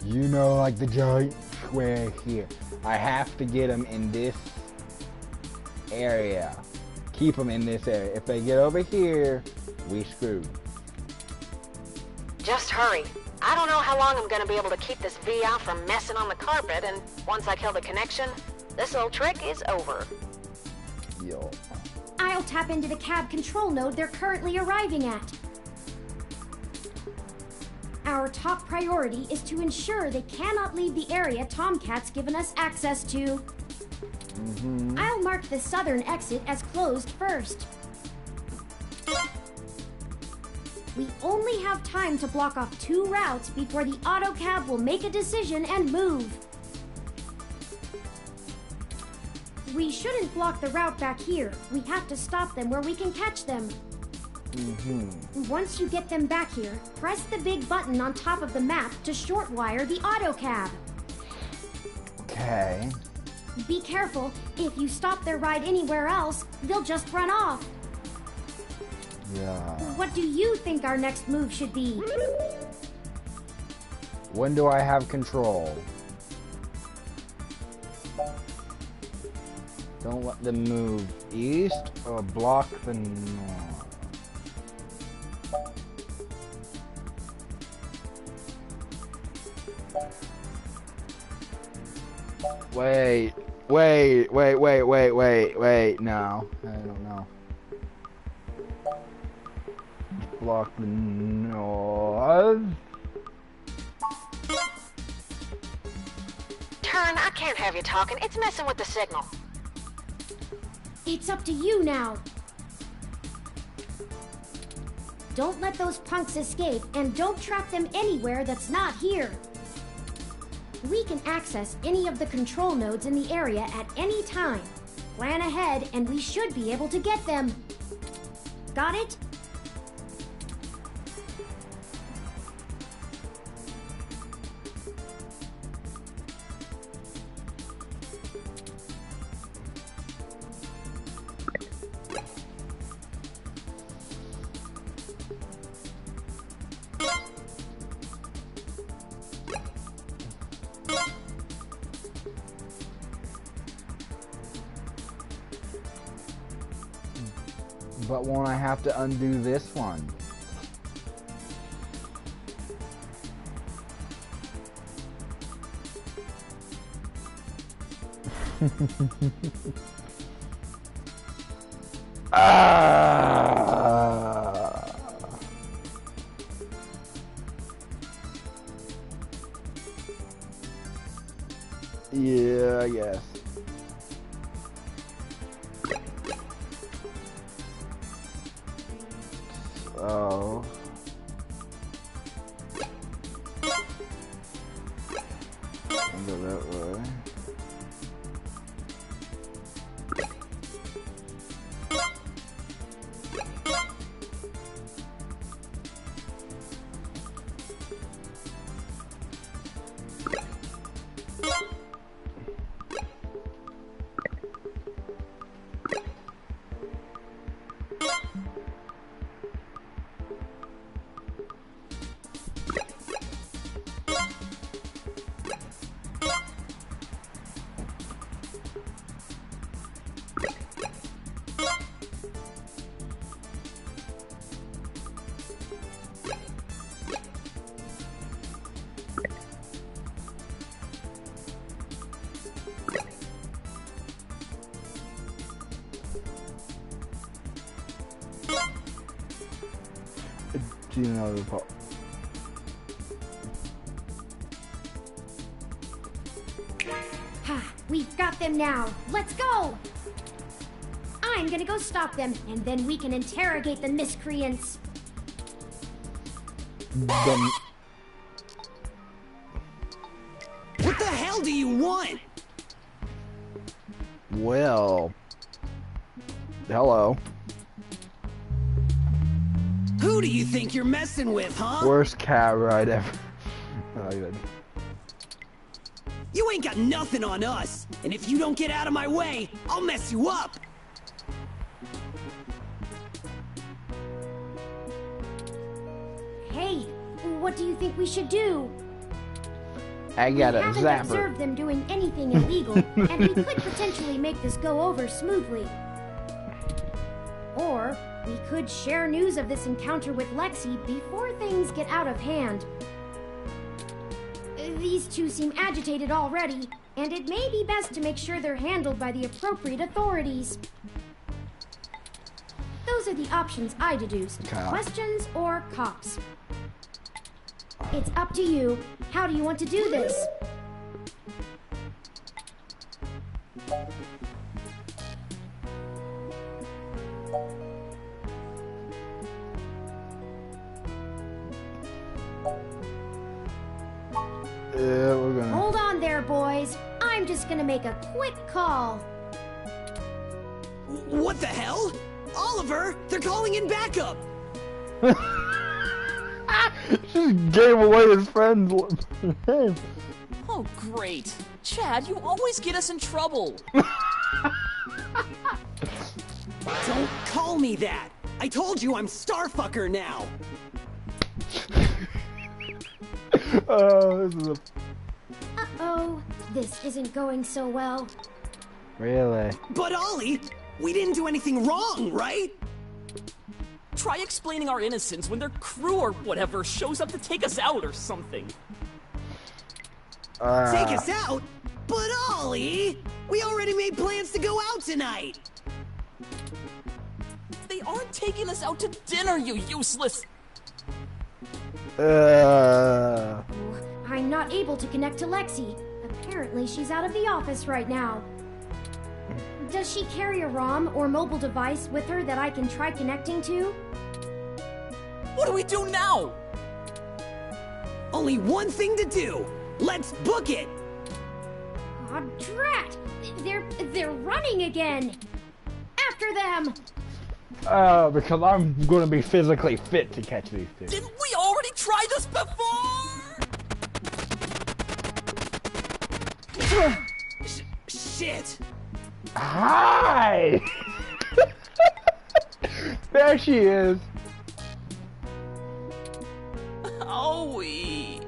You know, like the giant square here. I have to get them in this area. Keep them in this area. If they get over here, we screwed. Just hurry. I don't know how long I'm gonna be able to keep this VI from messing on the carpet, and once I kill the connection, this little trick is over. Yo. I'll tap into the cab control node they're currently arriving at. Our top priority is to ensure they cannot leave the area Tomcat's given us access to. I'll mark the southern exit as closed first. We only have time to block off 2 routes before the autocab will make a decision and move. We shouldn't block the route back here. We have to stop them where we can catch them. Once you get them back here, press the big button on top of the map to shortwire the autocab. Okay. Be careful. If you stop their ride anywhere else, they'll just run off. Yeah. What do you think our next move should be? When do I have control? Don't let them move east or block the north. Wait, no, I don't know. Block the north. Turn, I can't have you talking. It's messing with the signal. It's up to you now. Don't let those punks escape, and don't trap them anywhere that's not here. We can access any of the control nodes in the area at any time. Plan ahead, and we should be able to get them. Got it? But won't I have to undo this one? Yeah, I guess. Oh. I'll go that way. Ha! We've got them now. Let's go! I'm gonna go stop them, and then we can interrogate the miscreants. What the hell do you want? Well, hello. Who do you think you're messing with, huh? Worst cab ride ever. Not even. You ain't got nothing on us, and if you don't get out of my way, I'll mess you up. Hey, what do you think we should do? I got a zapper. We haven't observed them doing anything illegal, and we could potentially make this go over smoothly. Or we could share news of this encounter with Lexi before things get out of hand. These two seem agitated already, and it may be best to make sure they're handled by the appropriate authorities. Those are the options I deduced. Questions or cops? It's up to you. How do you want to do this? Yeah, we're gonna... Hold on there, boys. I'm just gonna make a quick call. What the hell? Oliver, they're calling in backup! Just gave away his friend's name. Oh, great. Chad, you always get us in trouble. Don't call me that! I told you I'm Starfucker now! Oh, this is a... Uh-oh. This isn't going so well. Really? But Ollie, we didn't do anything wrong, right? Try explaining our innocence when their crew or whatever shows up to take us out or something. Take us out? But Ollie, we already made plans to go out tonight! They aren't taking us out to dinner, you useless... I'm not able to connect to Lexi. Apparently she's out of the office right now. Does she carry a ROM or mobile device with her that I can try connecting to? What do we do now? Only one thing to do! Let's book it! Aw, drat! They're running again! After them! Because I'm gonna be physically fit to catch these two. Didn't we already try this before? Shit! Hi! There she is. Owie.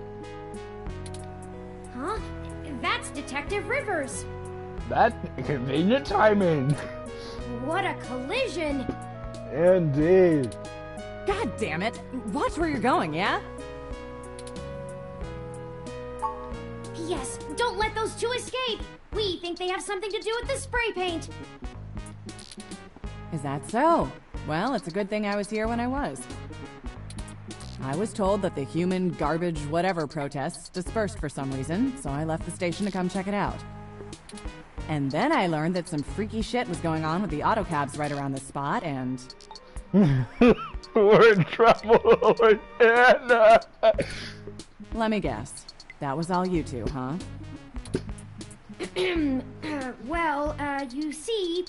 Huh? That's Detective Rivers. That's convenient timing. What a collision! Indeed. God damn it! Watch where you're going, yeah? Yes, don't let those two escape! We think they have something to do with the spray paint! Is that so? Well, it's a good thing I was here when I was. I was told that the human garbage whatever protests dispersed for some reason, so I left the station to come check it out. And then I learned that some freaky shit was going on with the autocabs right around this spot, and... We're in trouble, Anna! Let me guess. That was all you two, huh? Well, you see...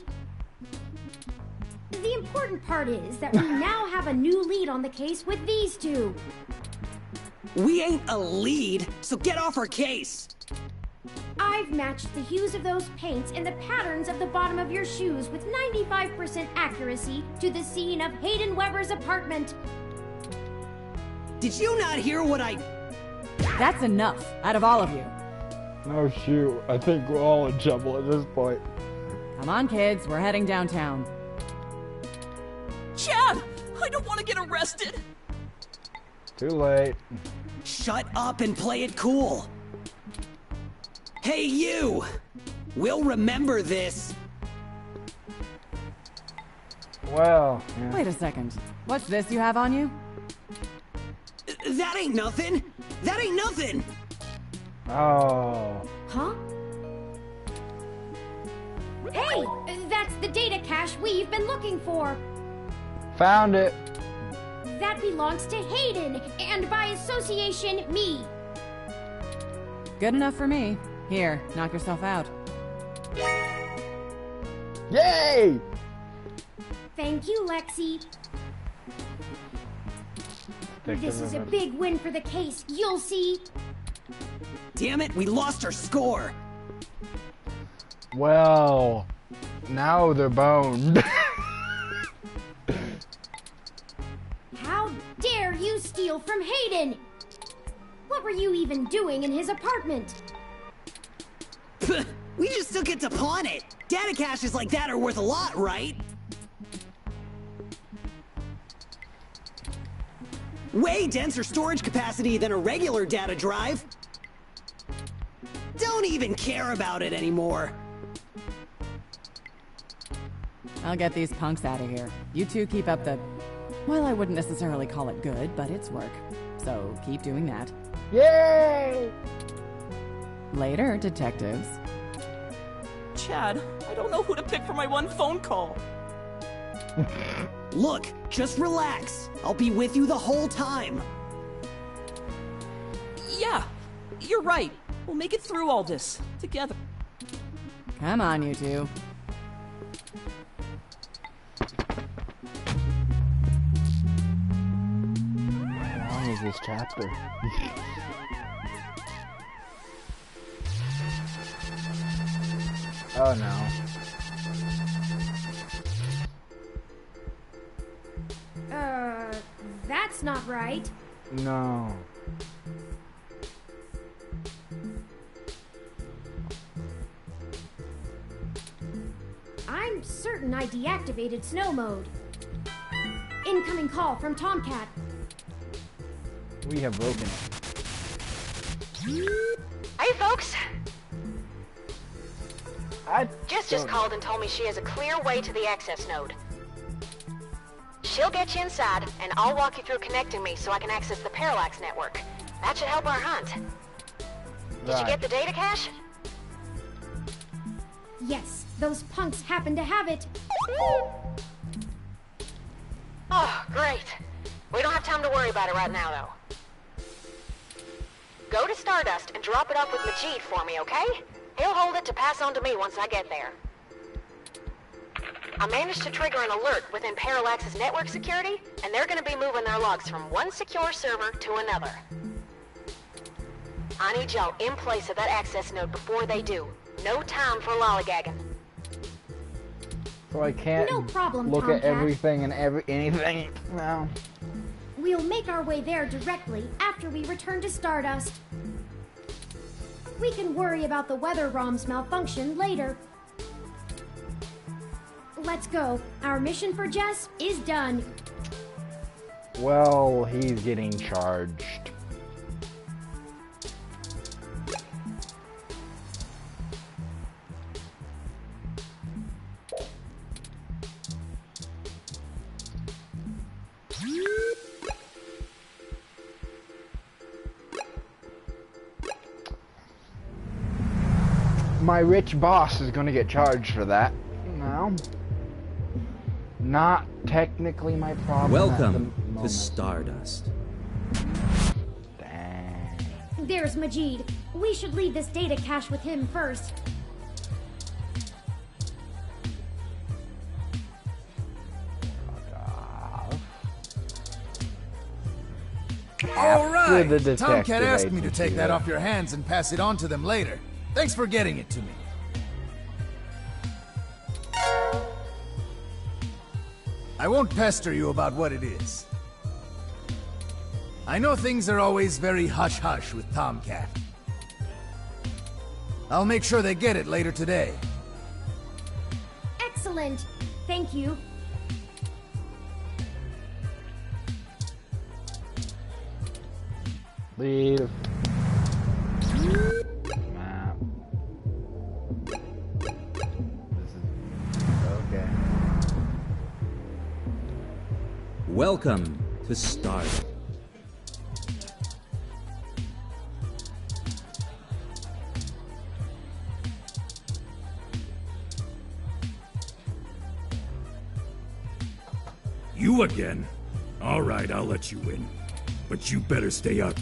The important part is that we now have a new lead on the case with these two. We ain't a lead, so get off our case! I've matched the hues of those paints and the patterns of the bottom of your shoes with 95% accuracy to the scene of Hayden Weber's apartment. Did you not hear what I... That's enough, out of all of you. Oh shoot, I think we're all in trouble at this point. Come on, kids, we're heading downtown. Chad! I don't want to get arrested! Too late. Shut up and play it cool! Hey, you! We'll remember this! Well, yeah. Wait a second. What's this you have on you? That ain't nothing! That ain't nothing! Oh. Huh? Hey! That's the data cache we've been looking for! Found it! That belongs to Hayden, and by association, me. Good enough for me. Here, knock yourself out. Yay! Thank you, Lexi. This is a big win for the case, you'll see. Damn it, we lost our score! Well, now they're boned. How dare you steal from Hayden? What were you even doing in his apartment? We just took it to pawn it! Data caches like that are worth a lot, right? Way denser storage capacity than a regular data drive. Don't even care about it anymore. I'll get these punks out of here. You two keep up the... Well, I wouldn't necessarily call it good, but it's work. So keep doing that. Yay! Later, detectives. Chad, I don't know who to pick for my one phone call. Look, just relax. I'll be with you the whole time. Yeah, you're right. We'll make it through all this, together. Come on, you two. How long is this chapter? Oh no. That's not right. No. I'm certain I deactivated snow mode. Incoming call from Tomcat. We have broken it. Hey, folks. Jess just called and told me she has a clear way to the access node. She'll get you inside, and I'll walk you through connecting me so I can access the Parallax network. That should help our hunt. Did you get the data cache? Yes, those punks happen to have it. Oh, great. We don't have time to worry about it right now, though. Go to Stardust and drop it off with Majid for me, okay? He'll hold it to pass on to me once I get there. I managed to trigger an alert within Parallax's network security, and they're going to be moving their logs from one secure server to another. I need y'all in place of that access node before they do. No time for lollygagging. So I can't No problem, look at Tomcat. everything and anything now. We'll make our way there directly after we return to Stardust. We can worry about the weather ROM's malfunction later. Let's go. Our mission for Jess is done. Well, he's getting charged. My rich boss is gonna get charged for that. No. Not technically my problem. Welcome to Stardust. There's Majid. We should leave this data cache with him first. All right. the detective Tomcat asked me to agency, take that yeah. off your hands and pass it on to them later. Thanks for getting it to me. I won't pester you about what it is. I know things are always very hush-hush with Tomcat. I'll make sure they get it later today. Excellent. Thank you. Leave. Map. This is okay. Welcome to Stardust. You again? All right, I'll let you in. But you better stay out.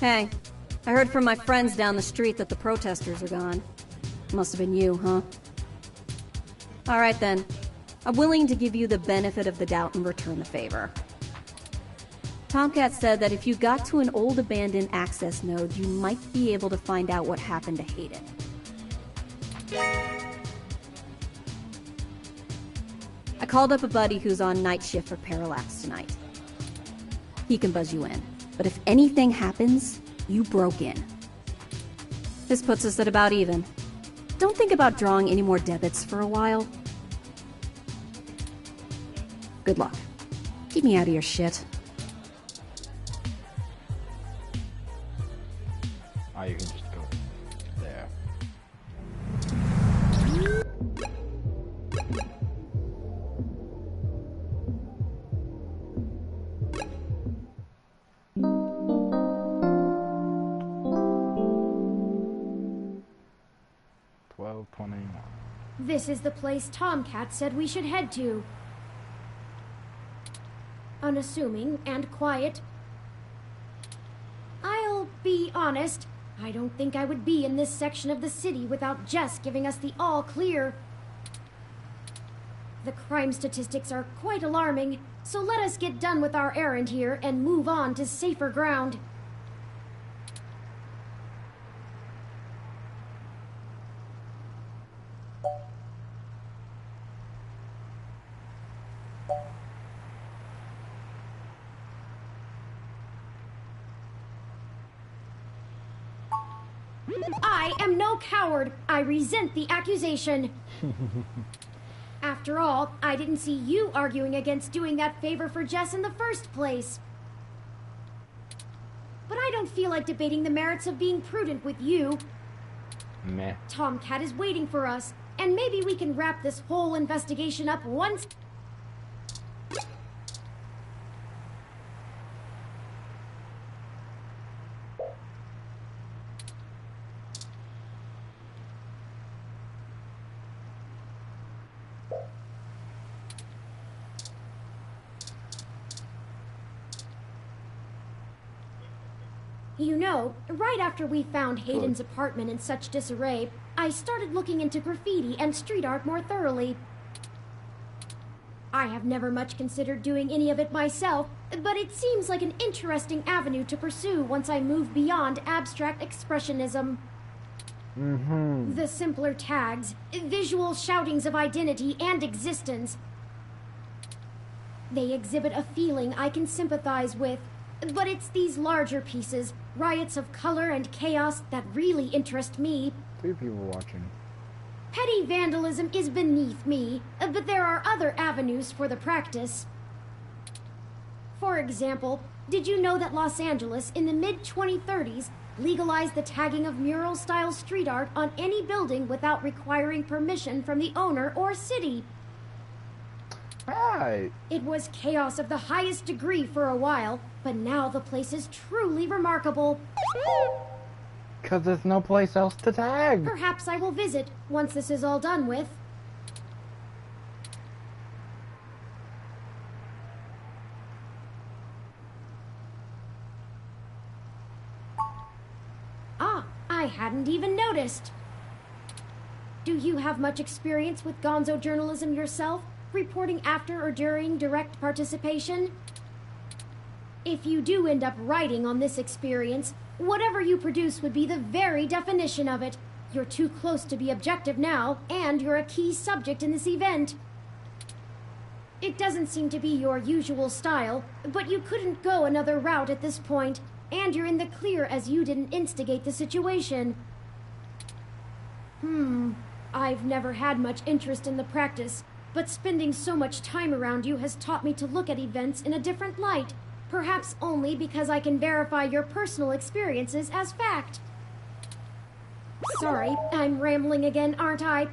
Hey, I heard from my friends down the street that the protesters are gone. Must have been you, huh? Alright then. I'm willing to give you the benefit of the doubt and return the favor. Tomcat said that if you got to an old abandoned access node, you might be able to find out what happened to Hayden. I called up a buddy who's on night shift for Parallax tonight. He can buzz you in. But if anything happens, you broke in. This puts us at about even. Don't think about drawing any more debits for a while. Good luck. Keep me out of your shit. Oh, you can just go there. This is the place Tomcat said we should head to. Unassuming and quiet. I'll be honest, I don't think I would be in this section of the city without Jess giving us the all clear. The crime statistics are quite alarming, so let us get done with our errand here and move on to safer ground. I am no coward. I resent the accusation. After all, I didn't see you arguing against doing that favor for Jess in the first place. But I don't feel like debating the merits of being prudent with you. Meh. Tomcat is waiting for us, and maybe we can wrap this whole investigation up once... You know, right after we found Hayden's apartment in such disarray, I started looking into graffiti and street art more thoroughly. I have never much considered doing any of it myself, but it seems like an interesting avenue to pursue once I move beyond abstract expressionism. The simpler tags, visual shoutings of identity and existence. They exhibit a feeling I can sympathize with, but it's these larger pieces, riots of color and chaos, that really interest me. 3 people watching. Petty vandalism is beneath me, but there are other avenues for the practice. For example, did you know that Los Angeles in the mid-2030s legalized the tagging of mural-style street art on any building without requiring permission from the owner or city? Right. It was chaos of the highest degree for a while, but now the place is truly remarkable. Because there's no place else to tag. Perhaps I will visit once this is all done with. Ah, I hadn't even noticed. Do you have much experience with gonzo journalism yourself? Reporting after or during direct participation? If you do end up writing on this experience, whatever you produce would be the very definition of it. You're too close to be objective now, and you're a key subject in this event. It doesn't seem to be your usual style, but you couldn't go another route at this point, and you're in the clear as you didn't instigate the situation. I've never had much interest in the practice, but spending so much time around you has taught me to look at events in a different light, perhaps only because I can verify your personal experiences as fact. Sorry, I'm rambling again, aren't I?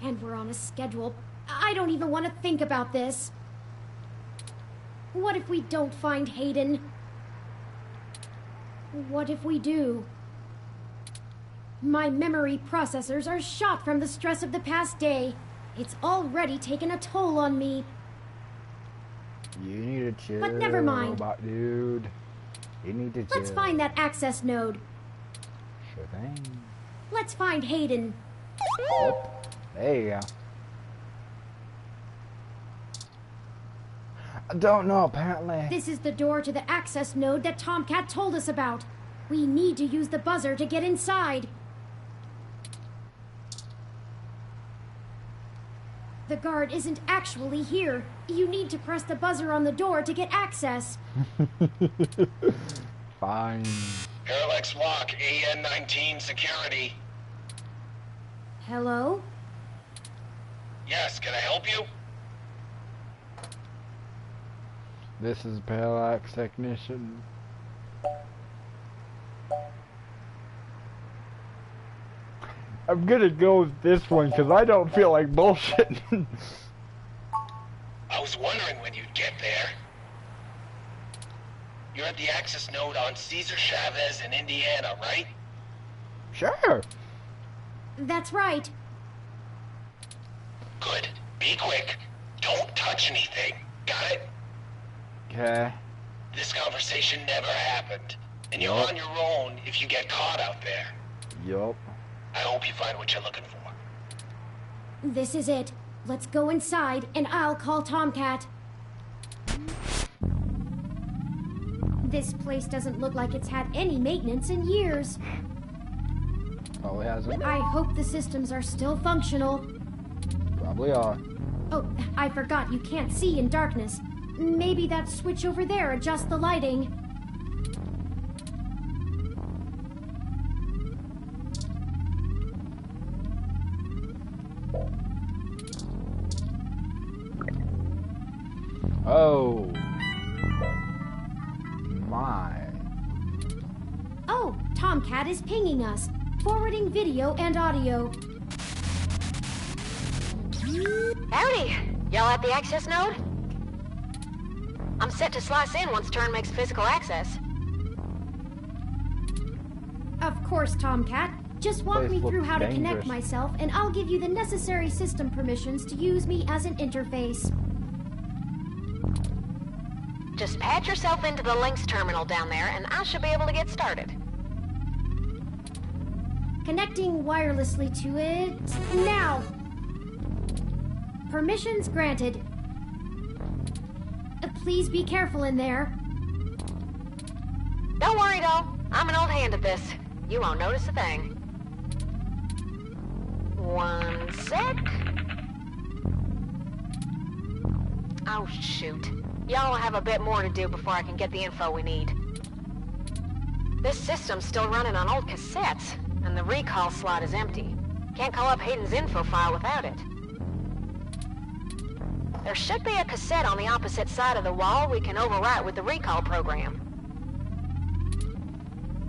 And we're on a schedule. I don't even want to think about this. What if we don't find Hayden? What if we do? My memory processors are shot from the stress of the past day. It's already taken a toll on me. You need to chill. But never mind. Robot dude. You need to chill. Let's find that access node. Sure thing. Let's find Hayden. Yep. There you go. I don't know, apparently. This is the door to the access node that Tomcat told us about. We need to use the buzzer to get inside. The guard isn't actually here. You need to press the buzzer on the door to get access. Fine. Parallax Walk, AN-19 security. Hello? Yes, can I help you? This is Parallax Technician. I'm gonna go with this one because I don't feel like bullshit. I was wondering when you'd get there. You're at the access node on Cesar Chavez in Indiana, right? Sure. That's right. Good. Be quick. Don't touch anything. Got it? Okay. This conversation never happened. And you're on your own if you get caught out there. Yup. I hope you find what you're looking for. This is it. Let's go inside, and I'll call Tomcat. This place doesn't look like it's had any maintenance in years. Probably hasn't. I hope the systems are still functional. Probably are. Oh, I forgot you can't see in darkness. Maybe that switch over there adjusts the lighting. Oh. My. Oh, Tomcat is pinging us, forwarding video and audio. Howdy! Y'all at the access node? I'm set to slice in once Turn makes physical access. Of course, Tomcat. Just walk me through how to connect dangerous. myself, and I'll give you the necessary system permissions to use me as an interface. Just patch yourself into the links terminal down there, and I should be able to get started. Connecting wirelessly to it now. Permissions granted. Please be careful in there. Don't worry, though. I'm an old hand at this. You won't notice a thing. One sec. Oh, shoot. Y'all will have a bit more to do before I can get the info we need. This system's still running on old cassettes, and the recall slot is empty. Can't call up Hayden's info file without it. There should be a cassette on the opposite side of the wall we can overwrite with the recall program.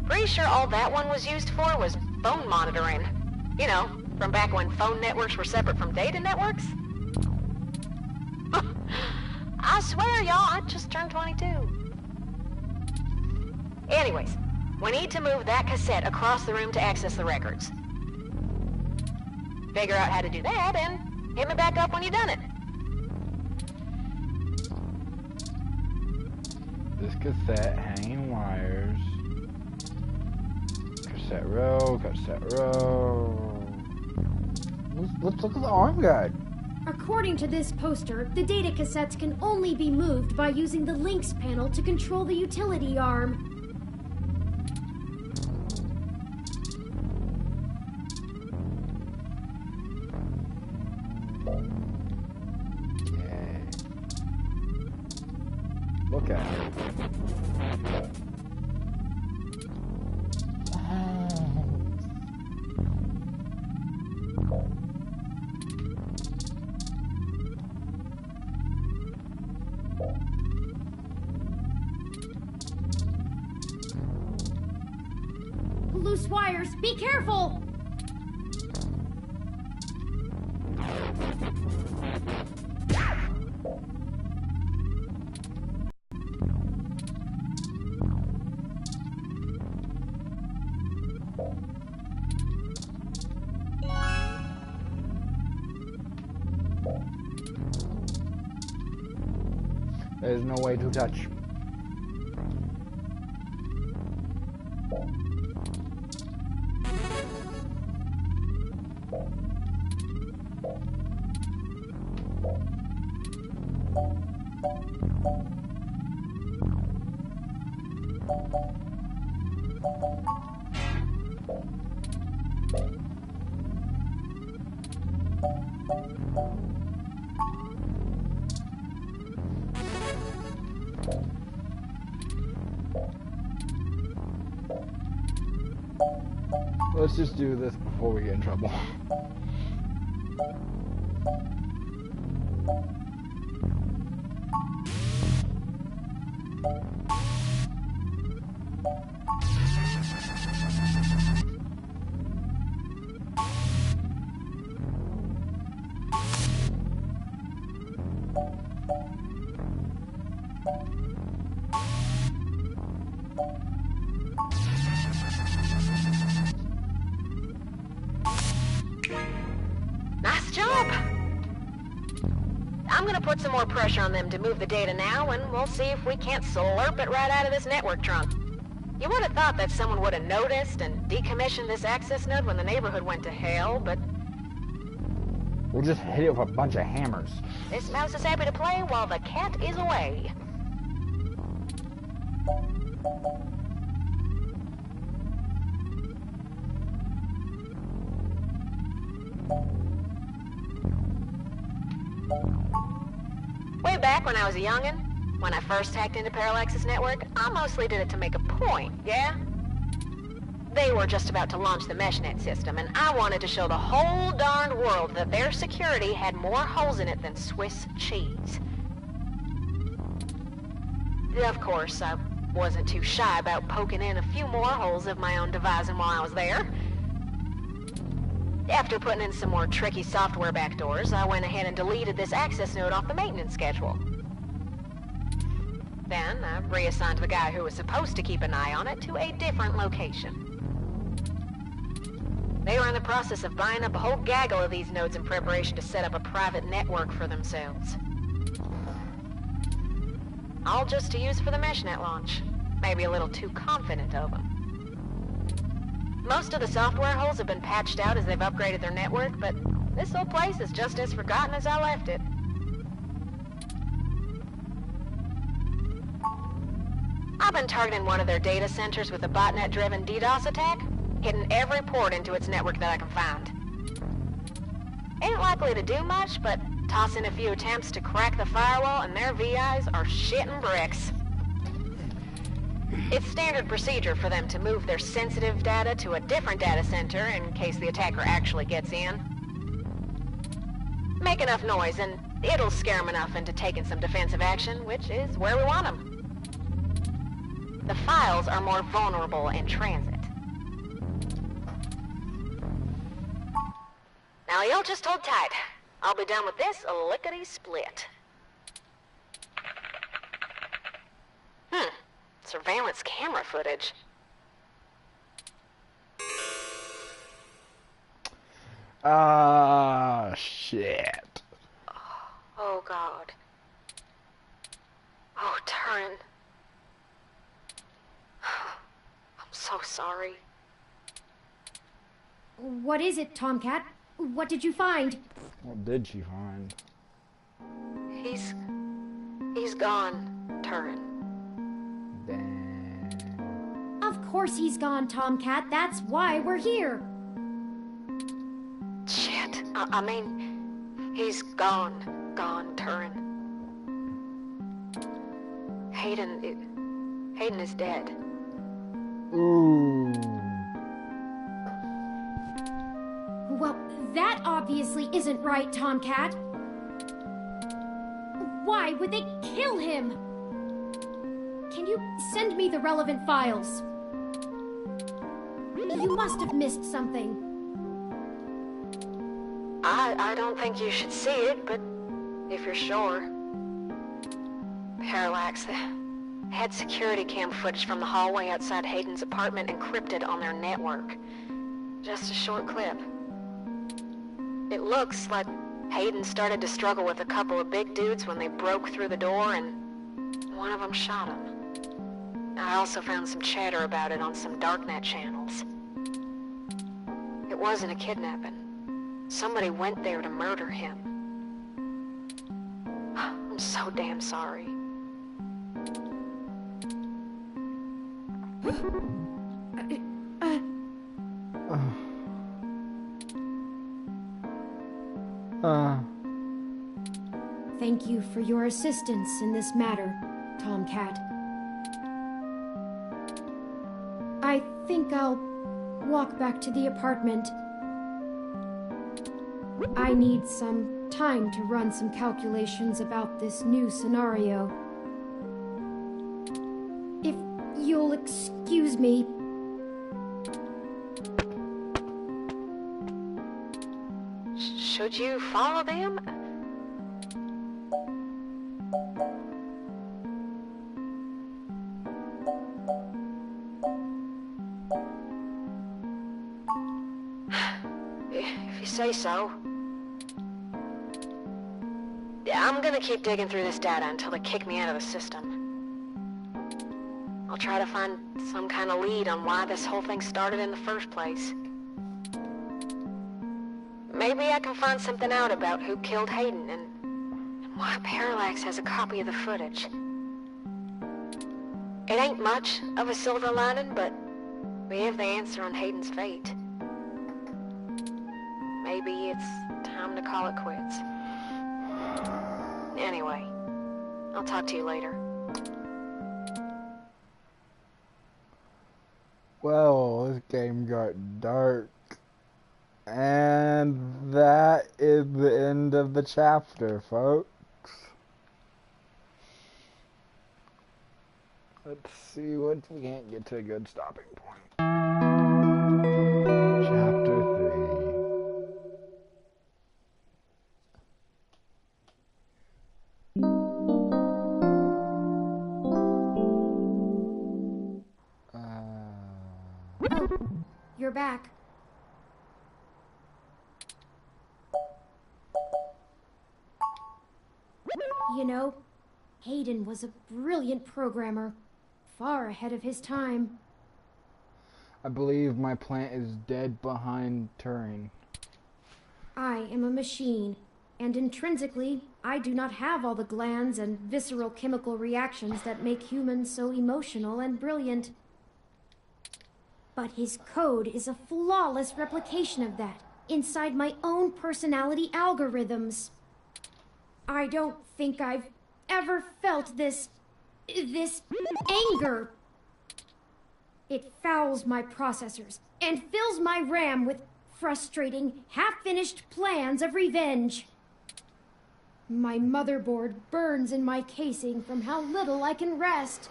Pretty sure all that one was used for was phone monitoring. You know, from back when phone networks were separate from data networks. I swear, y'all, I just turned 22. Anyways, we need to move that cassette across the room to access the records. Figure out how to do that, and hit me back up when you've done it. This cassette, hanging wires. Cassette row, cassette row. Let's look at the arm guide. According to this poster, the data cassettes can only be moved by using the links panel to control the utility arm. Okay. Look at it. Loose wires, be careful! There's no way to touch. Let's just do this before we get in trouble. Nice job! I'm gonna put some more pressure on them to move the data now, and we'll see if we can't slurp it right out of this network trunk. You would have thought that someone would have noticed and decommissioned this access node when the neighborhood went to hell, but We'll just hit it with a bunch of hammers. this mouse is happy to play while the cat is away. Way back when I was a youngin', when I first hacked into Parallax's network, I mostly did it to make a point, yeah? They were just about to launch the MeshNet system, and I wanted to show the whole darned world that their security had more holes in it than Swiss cheese. Of course, I wasn't too shy about poking in a few more holes of my own devising while I was there. After putting in some more tricky software backdoors, I went ahead and deleted this access node off the maintenance schedule. Then, I reassigned the guy who was supposed to keep an eye on it to a different location. They were in the process of buying up a whole gaggle of these nodes in preparation to set up a private network for themselves. All just to use for the MeshNet launch. Maybe a little too confident of them. Most of the software holes have been patched out as they've upgraded their network, but this old place is just as forgotten as I left it. I've been targeting one of their data centers with a botnet-driven DDoS attack, hitting every port into its network that I can find. Ain't likely to do much, but toss in a few attempts to crack the firewall and their VIs are shitting bricks. It's standard procedure for them to move their sensitive data to a different data center in case the attacker actually gets in. Make enough noise and it'll scare them enough into taking some defensive action, which is where we want them. The files are more vulnerable in transit. Now you'll just hold tight. I'll be done with this lickety-split. Surveillance camera footage. Shit. Oh, God. Oh, Turin. I'm so sorry. What is it, Tomcat? What did you find? What did she find? He's gone, Turin. Of course he's gone, Tomcat. That's why we're here. Shit. I mean, he's gone, Turin. Hayden is dead. Ooh. Well, that obviously isn't right, Tomcat. Why would they kill him? Can you send me the relevant files? You must have missed something. I don't think you should see it, but if you're sure. Parallax, they had security cam footage from the hallway outside Hayden's apartment encrypted on their network. Just a short clip. It looks like Hayden started to struggle with a couple of big dudes when they broke through the door and one of them shot him. I also found some chatter about it on some darknet channels. It wasn't a kidnapping. Somebody went there to murder him. I'm so damn sorry. Thank you for your assistance in this matter, Tomcat. I think I'll walk back to the apartment. I need some time to run some calculations about this new scenario. If you'll excuse me. Should you follow them? say so. I'm gonna keep digging through this data until they kick me out of the system. I'll try to find some kind of lead on why this whole thing started in the first place. Maybe I can find something out about who killed Hayden and why Parallax has a copy of the footage. It ain't much of a silver lining, but we have the answer on Hayden's fate. Maybe it's time to call it quits. Anyway, I'll talk to you later. Well, this game got dark. And that is the end of the chapter, folks. Let's see what we can't get to a good stopping point. Chapter 3. You're back. You know, Hayden was a brilliant programmer, far ahead of his time. I believe my plant is dead behind Turing. I am a machine, and intrinsically, I do not have all the glands and visceral chemical reactions that make humans so emotional and brilliant. But his code is a flawless replication of that, inside my own personality algorithms. I don't think I've ever felt this anger. It fouls my processors and fills my RAM with frustrating, half-finished plans of revenge. My motherboard burns in my casing from how little I can rest.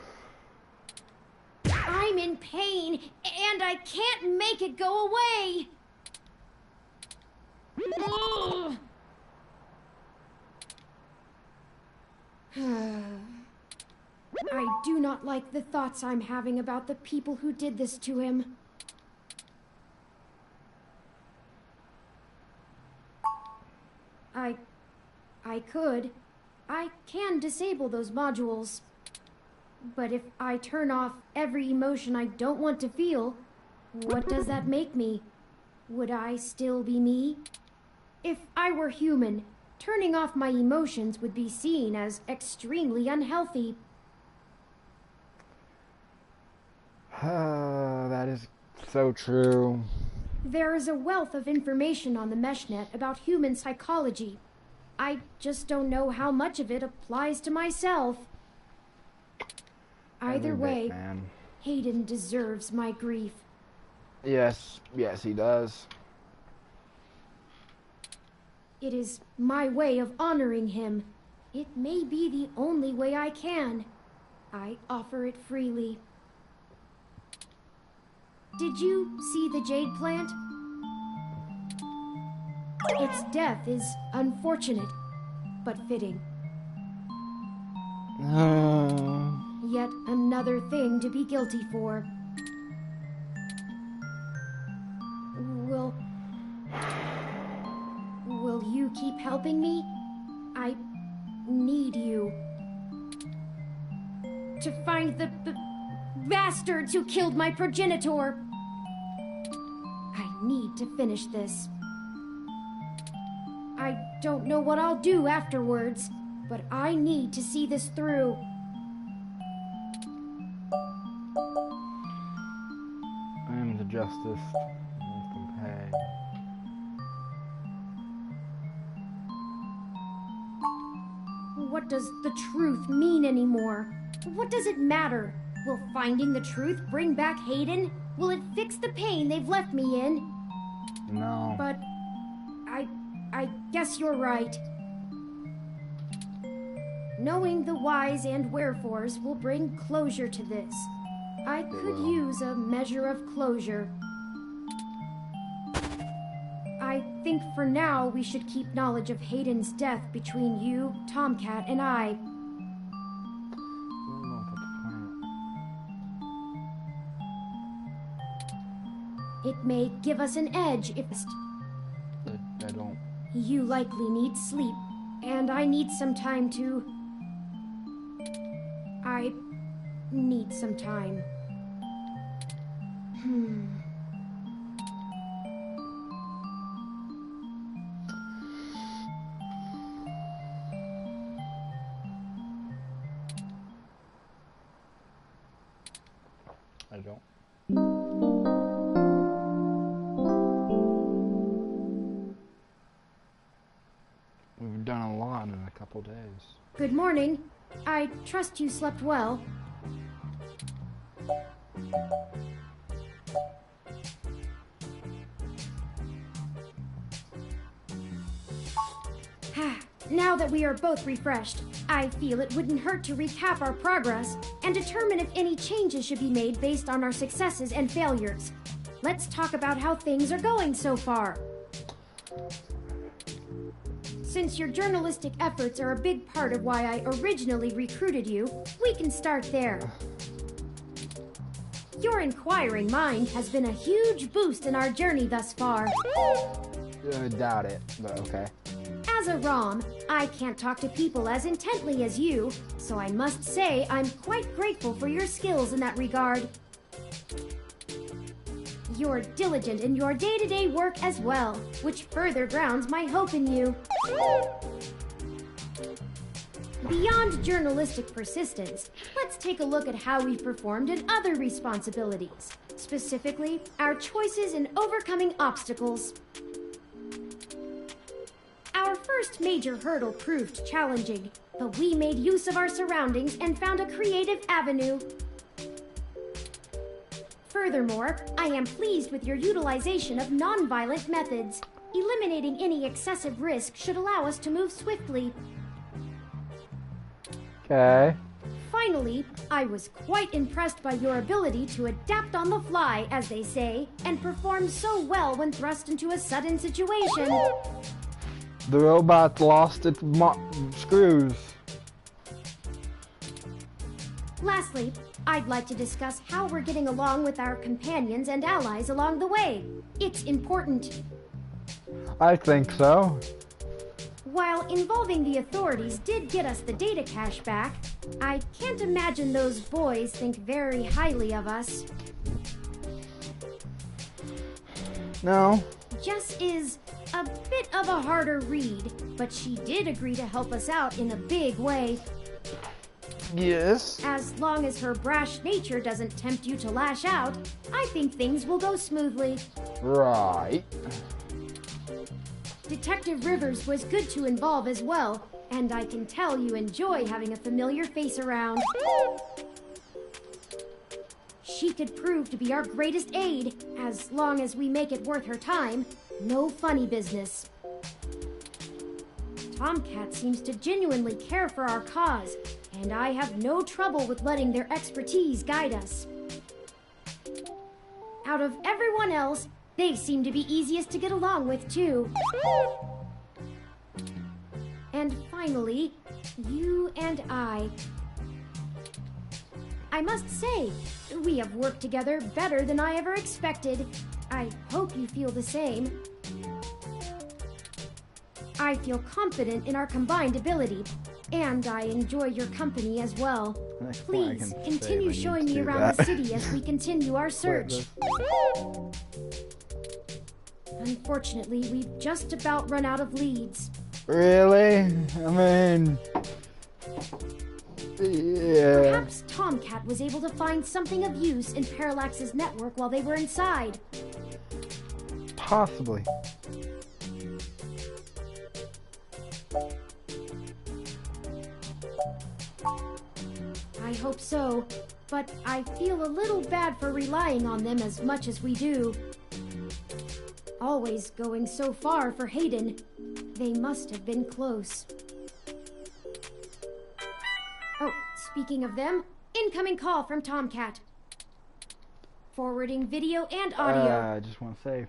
I'm in pain, and I can't make it go away. Ugh. I do not like the thoughts I'm having about the people who did this to him. I can disable those modules. But if I turn off every emotion I don't want to feel, what does that make me? Would I still be me? If I were human, turning off my emotions would be seen as extremely unhealthy. That is so true. There is a wealth of information on the meshnet about human psychology. I just don't know how much of it applies to myself. Either way, Hayden deserves my grief. Yes, he does. It is my way of honoring him. It may be the only way I can. I offer it freely. Did you see the jade plant? Its death is unfortunate, but fitting. Yet another thing to be guilty for. Will you keep helping me? I need you. To find the bastards who killed my progenitor. I need to finish this. I don't know what I'll do afterwards, but I need to see this through. I am the justice and can pay. What does the truth mean anymore? What does it matter? Will finding the truth bring back Hayden? Will it fix the pain they've left me in? No. But I guess you're right. Knowing the whys and wherefores will bring closure to this. I could use a measure of closure. I think for now we should keep knowledge of Hayden's death between you, Tomcat, and I. It may give us an edge if... You likely need sleep, and I need some time to... I need some time. I don't. We've done a lot in a couple days. Good morning. I trust you slept well. Now that we are both refreshed, I feel it wouldn't hurt to recap our progress and determine if any changes should be made based on our successes and failures. Let's talk about how things are going so far. Since your journalistic efforts are a big part of why I originally recruited you, we can start there. Your inquiring mind has been a huge boost in our journey thus far. Doubt it, but okay. As a R.O.M, I can't talk to people as intently as you, so I must say I'm quite grateful for your skills in that regard. You're diligent in your day-to-day work as well, which further grounds my hope in you. Beyond journalistic persistence, let's take a look at how we've performed in other responsibilities, specifically our choices in overcoming obstacles. Our first major hurdle proved challenging, but we made use of our surroundings and found a creative avenue. Furthermore, I am pleased with your utilization of non-violent methods. Eliminating any excessive risk should allow us to move swiftly. Okay. Finally, I was quite impressed by your ability to adapt on the fly, as they say, and perform so well when thrust into a sudden situation. The robot lost its screws. Lastly, I'd like to discuss how we're getting along with our companions and allies along the way. It's important. I think so. While involving the authorities did get us the data cache back, I can't imagine those boys think very highly of us. No. Jess is a bit of a harder read, but she did agree to help us out in a big way. Yes. As long as her brash nature doesn't tempt you to lash out, I think things will go smoothly. Right. Detective Rivers was good to involve as well, and I can tell you enjoy having a familiar face around. She could prove to be our greatest aid, as long as we make it worth her time. No funny business. Tomcat seems to genuinely care for our cause, and I have no trouble with letting their expertise guide us. Out of everyone else, they seem to be easiest to get along with, too. And finally, you and I must say, we have worked together better than I ever expected. I hope you feel the same. I feel confident in our combined ability, and I enjoy your company as well. Please, continue showing me around the city as we continue our search. Unfortunately, we've just about run out of leads. Really? I mean... yeah. Perhaps Tomcat was able to find something of use in Parallax's network while they were inside. Possibly. I hope so, but I feel a little bad for relying on them as much as we do. Always going so far for Hayden. They must have been close. Oh, speaking of them, incoming call from Tomcat. Forwarding video and audio. I just want to say.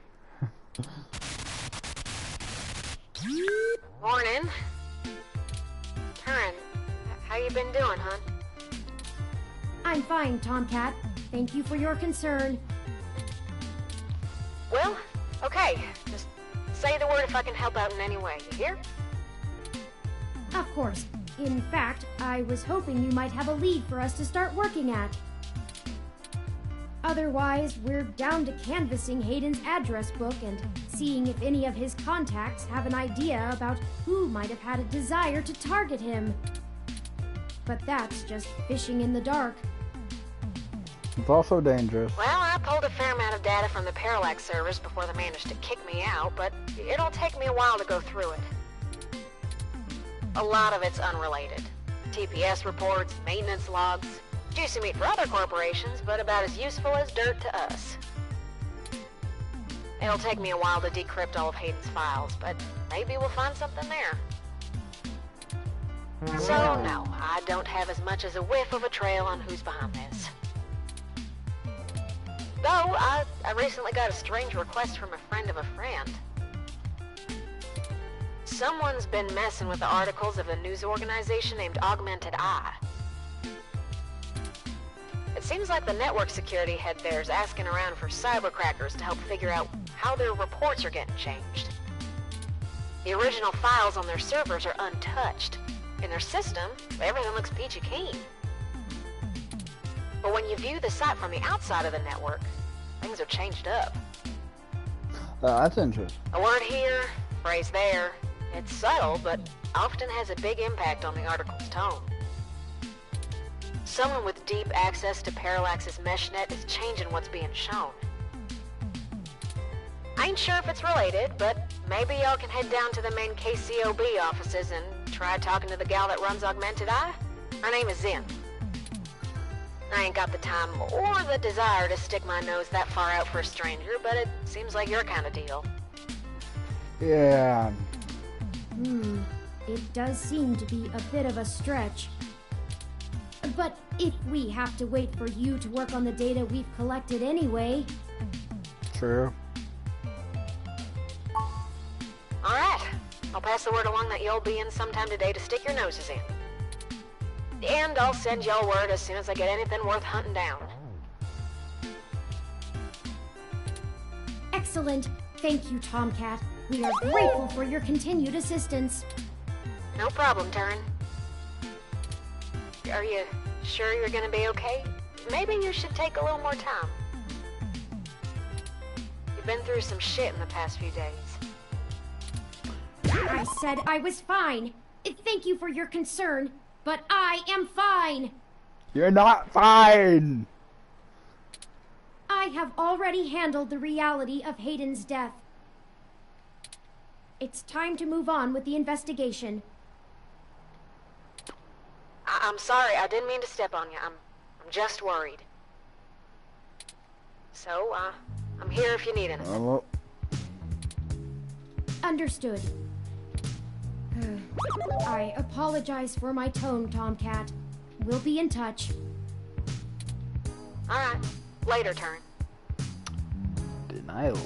Morning. Karen, how you been doing, hon? I'm fine, Tomcat. Thank you for your concern. Well, okay. Just Say the word if I can help out in any way, you hear? Of course. In fact, I was hoping you might have a lead for us to start working at. Otherwise, we're down to canvassing Hayden's address book and seeing if any of his contacts have an idea about who might have had a desire to target him. But that's just fishing in the dark. It's also dangerous. Well, I pulled a fair amount of data from the Parallax servers before they managed to kick me out, but it'll take me a while to go through it. A lot of it's unrelated. TPS reports, maintenance logs, juicy meat for other corporations, but about as useful as dirt to us. It'll take me a while to decrypt all of Hayden's files, but maybe we'll find something there. So, no, I don't have as much as a whiff of a trail on who's behind this. Though, I recently got a strange request from a friend of a friend. Someone's been messing with the articles of a news organization named Augmented Eye. It seems like the network security head there's asking around for cybercrackers to help figure out how their reports are getting changed. The original files on their servers are untouched. In their system, everything looks peachy keen. But when you view the site from the outside of the network, things are changed up. That's interesting. A word here, phrase there. It's subtle, but often has a big impact on the article's tone. Someone with deep access to Parallax's meshnet is changing what's being shown. I ain't sure if it's related, but maybe y'all can head down to the main KCOB offices and try talking to the gal that runs Augmented Eye. Her name is Zen. I ain't got the time or the desire to stick my nose that far out for a stranger, but it seems like your kind of deal. Yeah. It does seem to be a bit of a stretch. But if we have to wait for you to work on the data we've collected anyway... True. Alright. I'll pass the word along that you'll be in sometime today to stick your noses in. And I'll send y'all word as soon as I get anything worth hunting down. Excellent. Thank you, Tomcat. We are grateful for your continued assistance. No problem, Turin. Are you sure you're gonna be okay? Maybe you should take a little more time. You've been through some shit in the past few days. I said I was fine. Thank you for your concern, but I am fine. You're not fine. I have already handled the reality of Hayden's death. It's time to move on with the investigation. I'm sorry, I didn't mean to step on you. I'm just worried. So, I'm here if you need anything. Understood. I apologize for my tone, Tomcat. We'll be in touch. Alright. Later, Turn. Denial.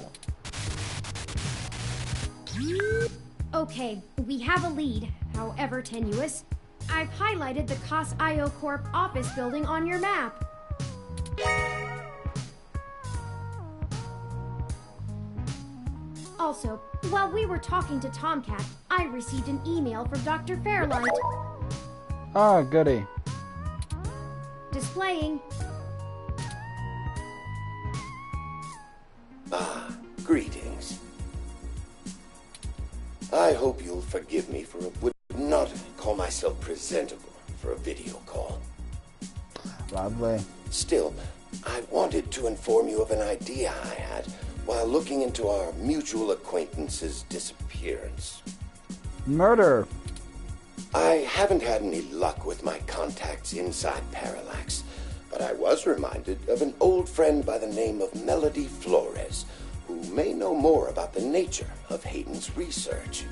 Okay, we have a lead, however tenuous. I've highlighted the COS IO Corp office building on your map. Also, while we were talking to Tomcat, I received an email from Dr. Fairlight. Ah, goody. Displaying. Greetings. I hope you'll forgive me for would not call myself presentable for a video call. Lovely. Still, I wanted to inform you of an idea I had while looking into our mutual acquaintance's disappearance. Murder. I haven't had any luck with my contacts inside Parallax, but I was reminded of an old friend by the name of Melody Flores, who may know more about the nature of Hayden's research.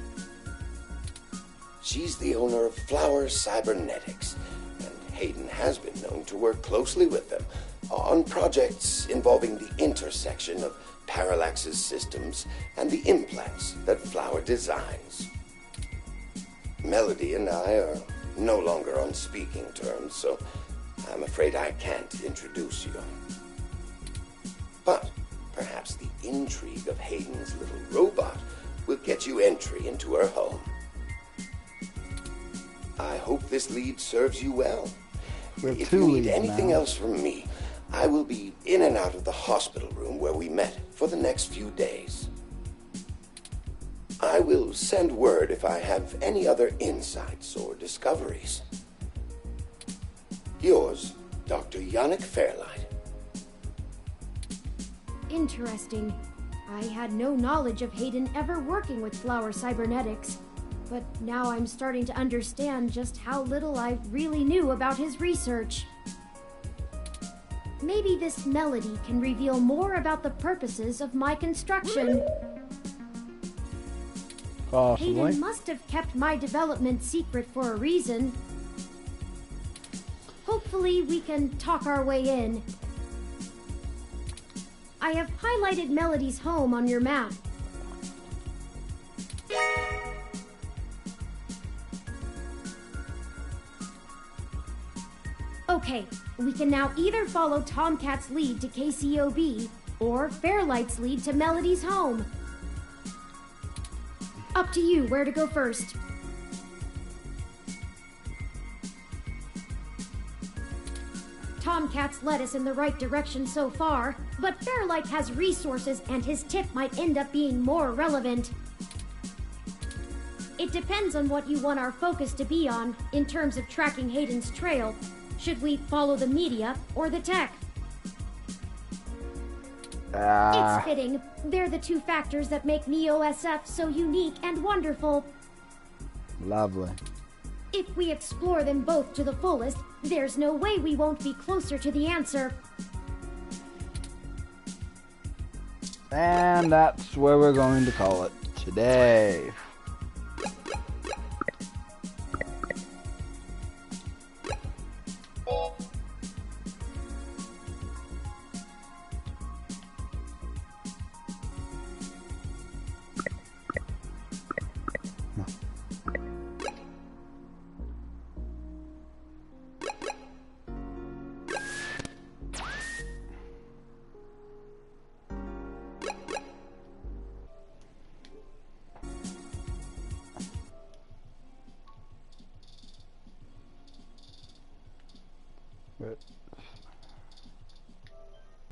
She's the owner of Flower Cybernetics, and Hayden has been known to work closely with them on projects involving the intersection of Parallax's systems and the implants that Flower designs. Melody and I are no longer on speaking terms, so I'm afraid I can't introduce you. But perhaps the intrigue of Hayden's little robot will get you entry into her home. I hope this lead serves you well. If you need anything else from me, I will be in and out of the hospital room where we met for the next few days. I will send word if I have any other insights or discoveries. Yours, Dr. Yannick Fairlight. Interesting. I had no knowledge of Hayden ever working with Flower Cybernetics, but now I'm starting to understand just how little I really knew about his research. Maybe this melody can reveal more about the purposes of my construction. Possibly. Hayden must have kept my development secret for a reason. Hopefully we can talk our way in. I have highlighted Melody's home on your map. Okay, we can now either follow Tomcat's lead to KCOB, or Fairlight's lead to Melody's home. Up to you where to go first. Tomcat's led us in the right direction so far, but Fairlight has resources and his tip might end up being more relevant. It depends on what you want our focus to be on in terms of tracking Hayden's trail. Should we follow the media or the tech? It's fitting. They're the two factors that make Neo-SF so unique and wonderful. Lovely. If we explore them both to the fullest, there's no way we won't be closer to the answer. And that's where we're going to call it today. But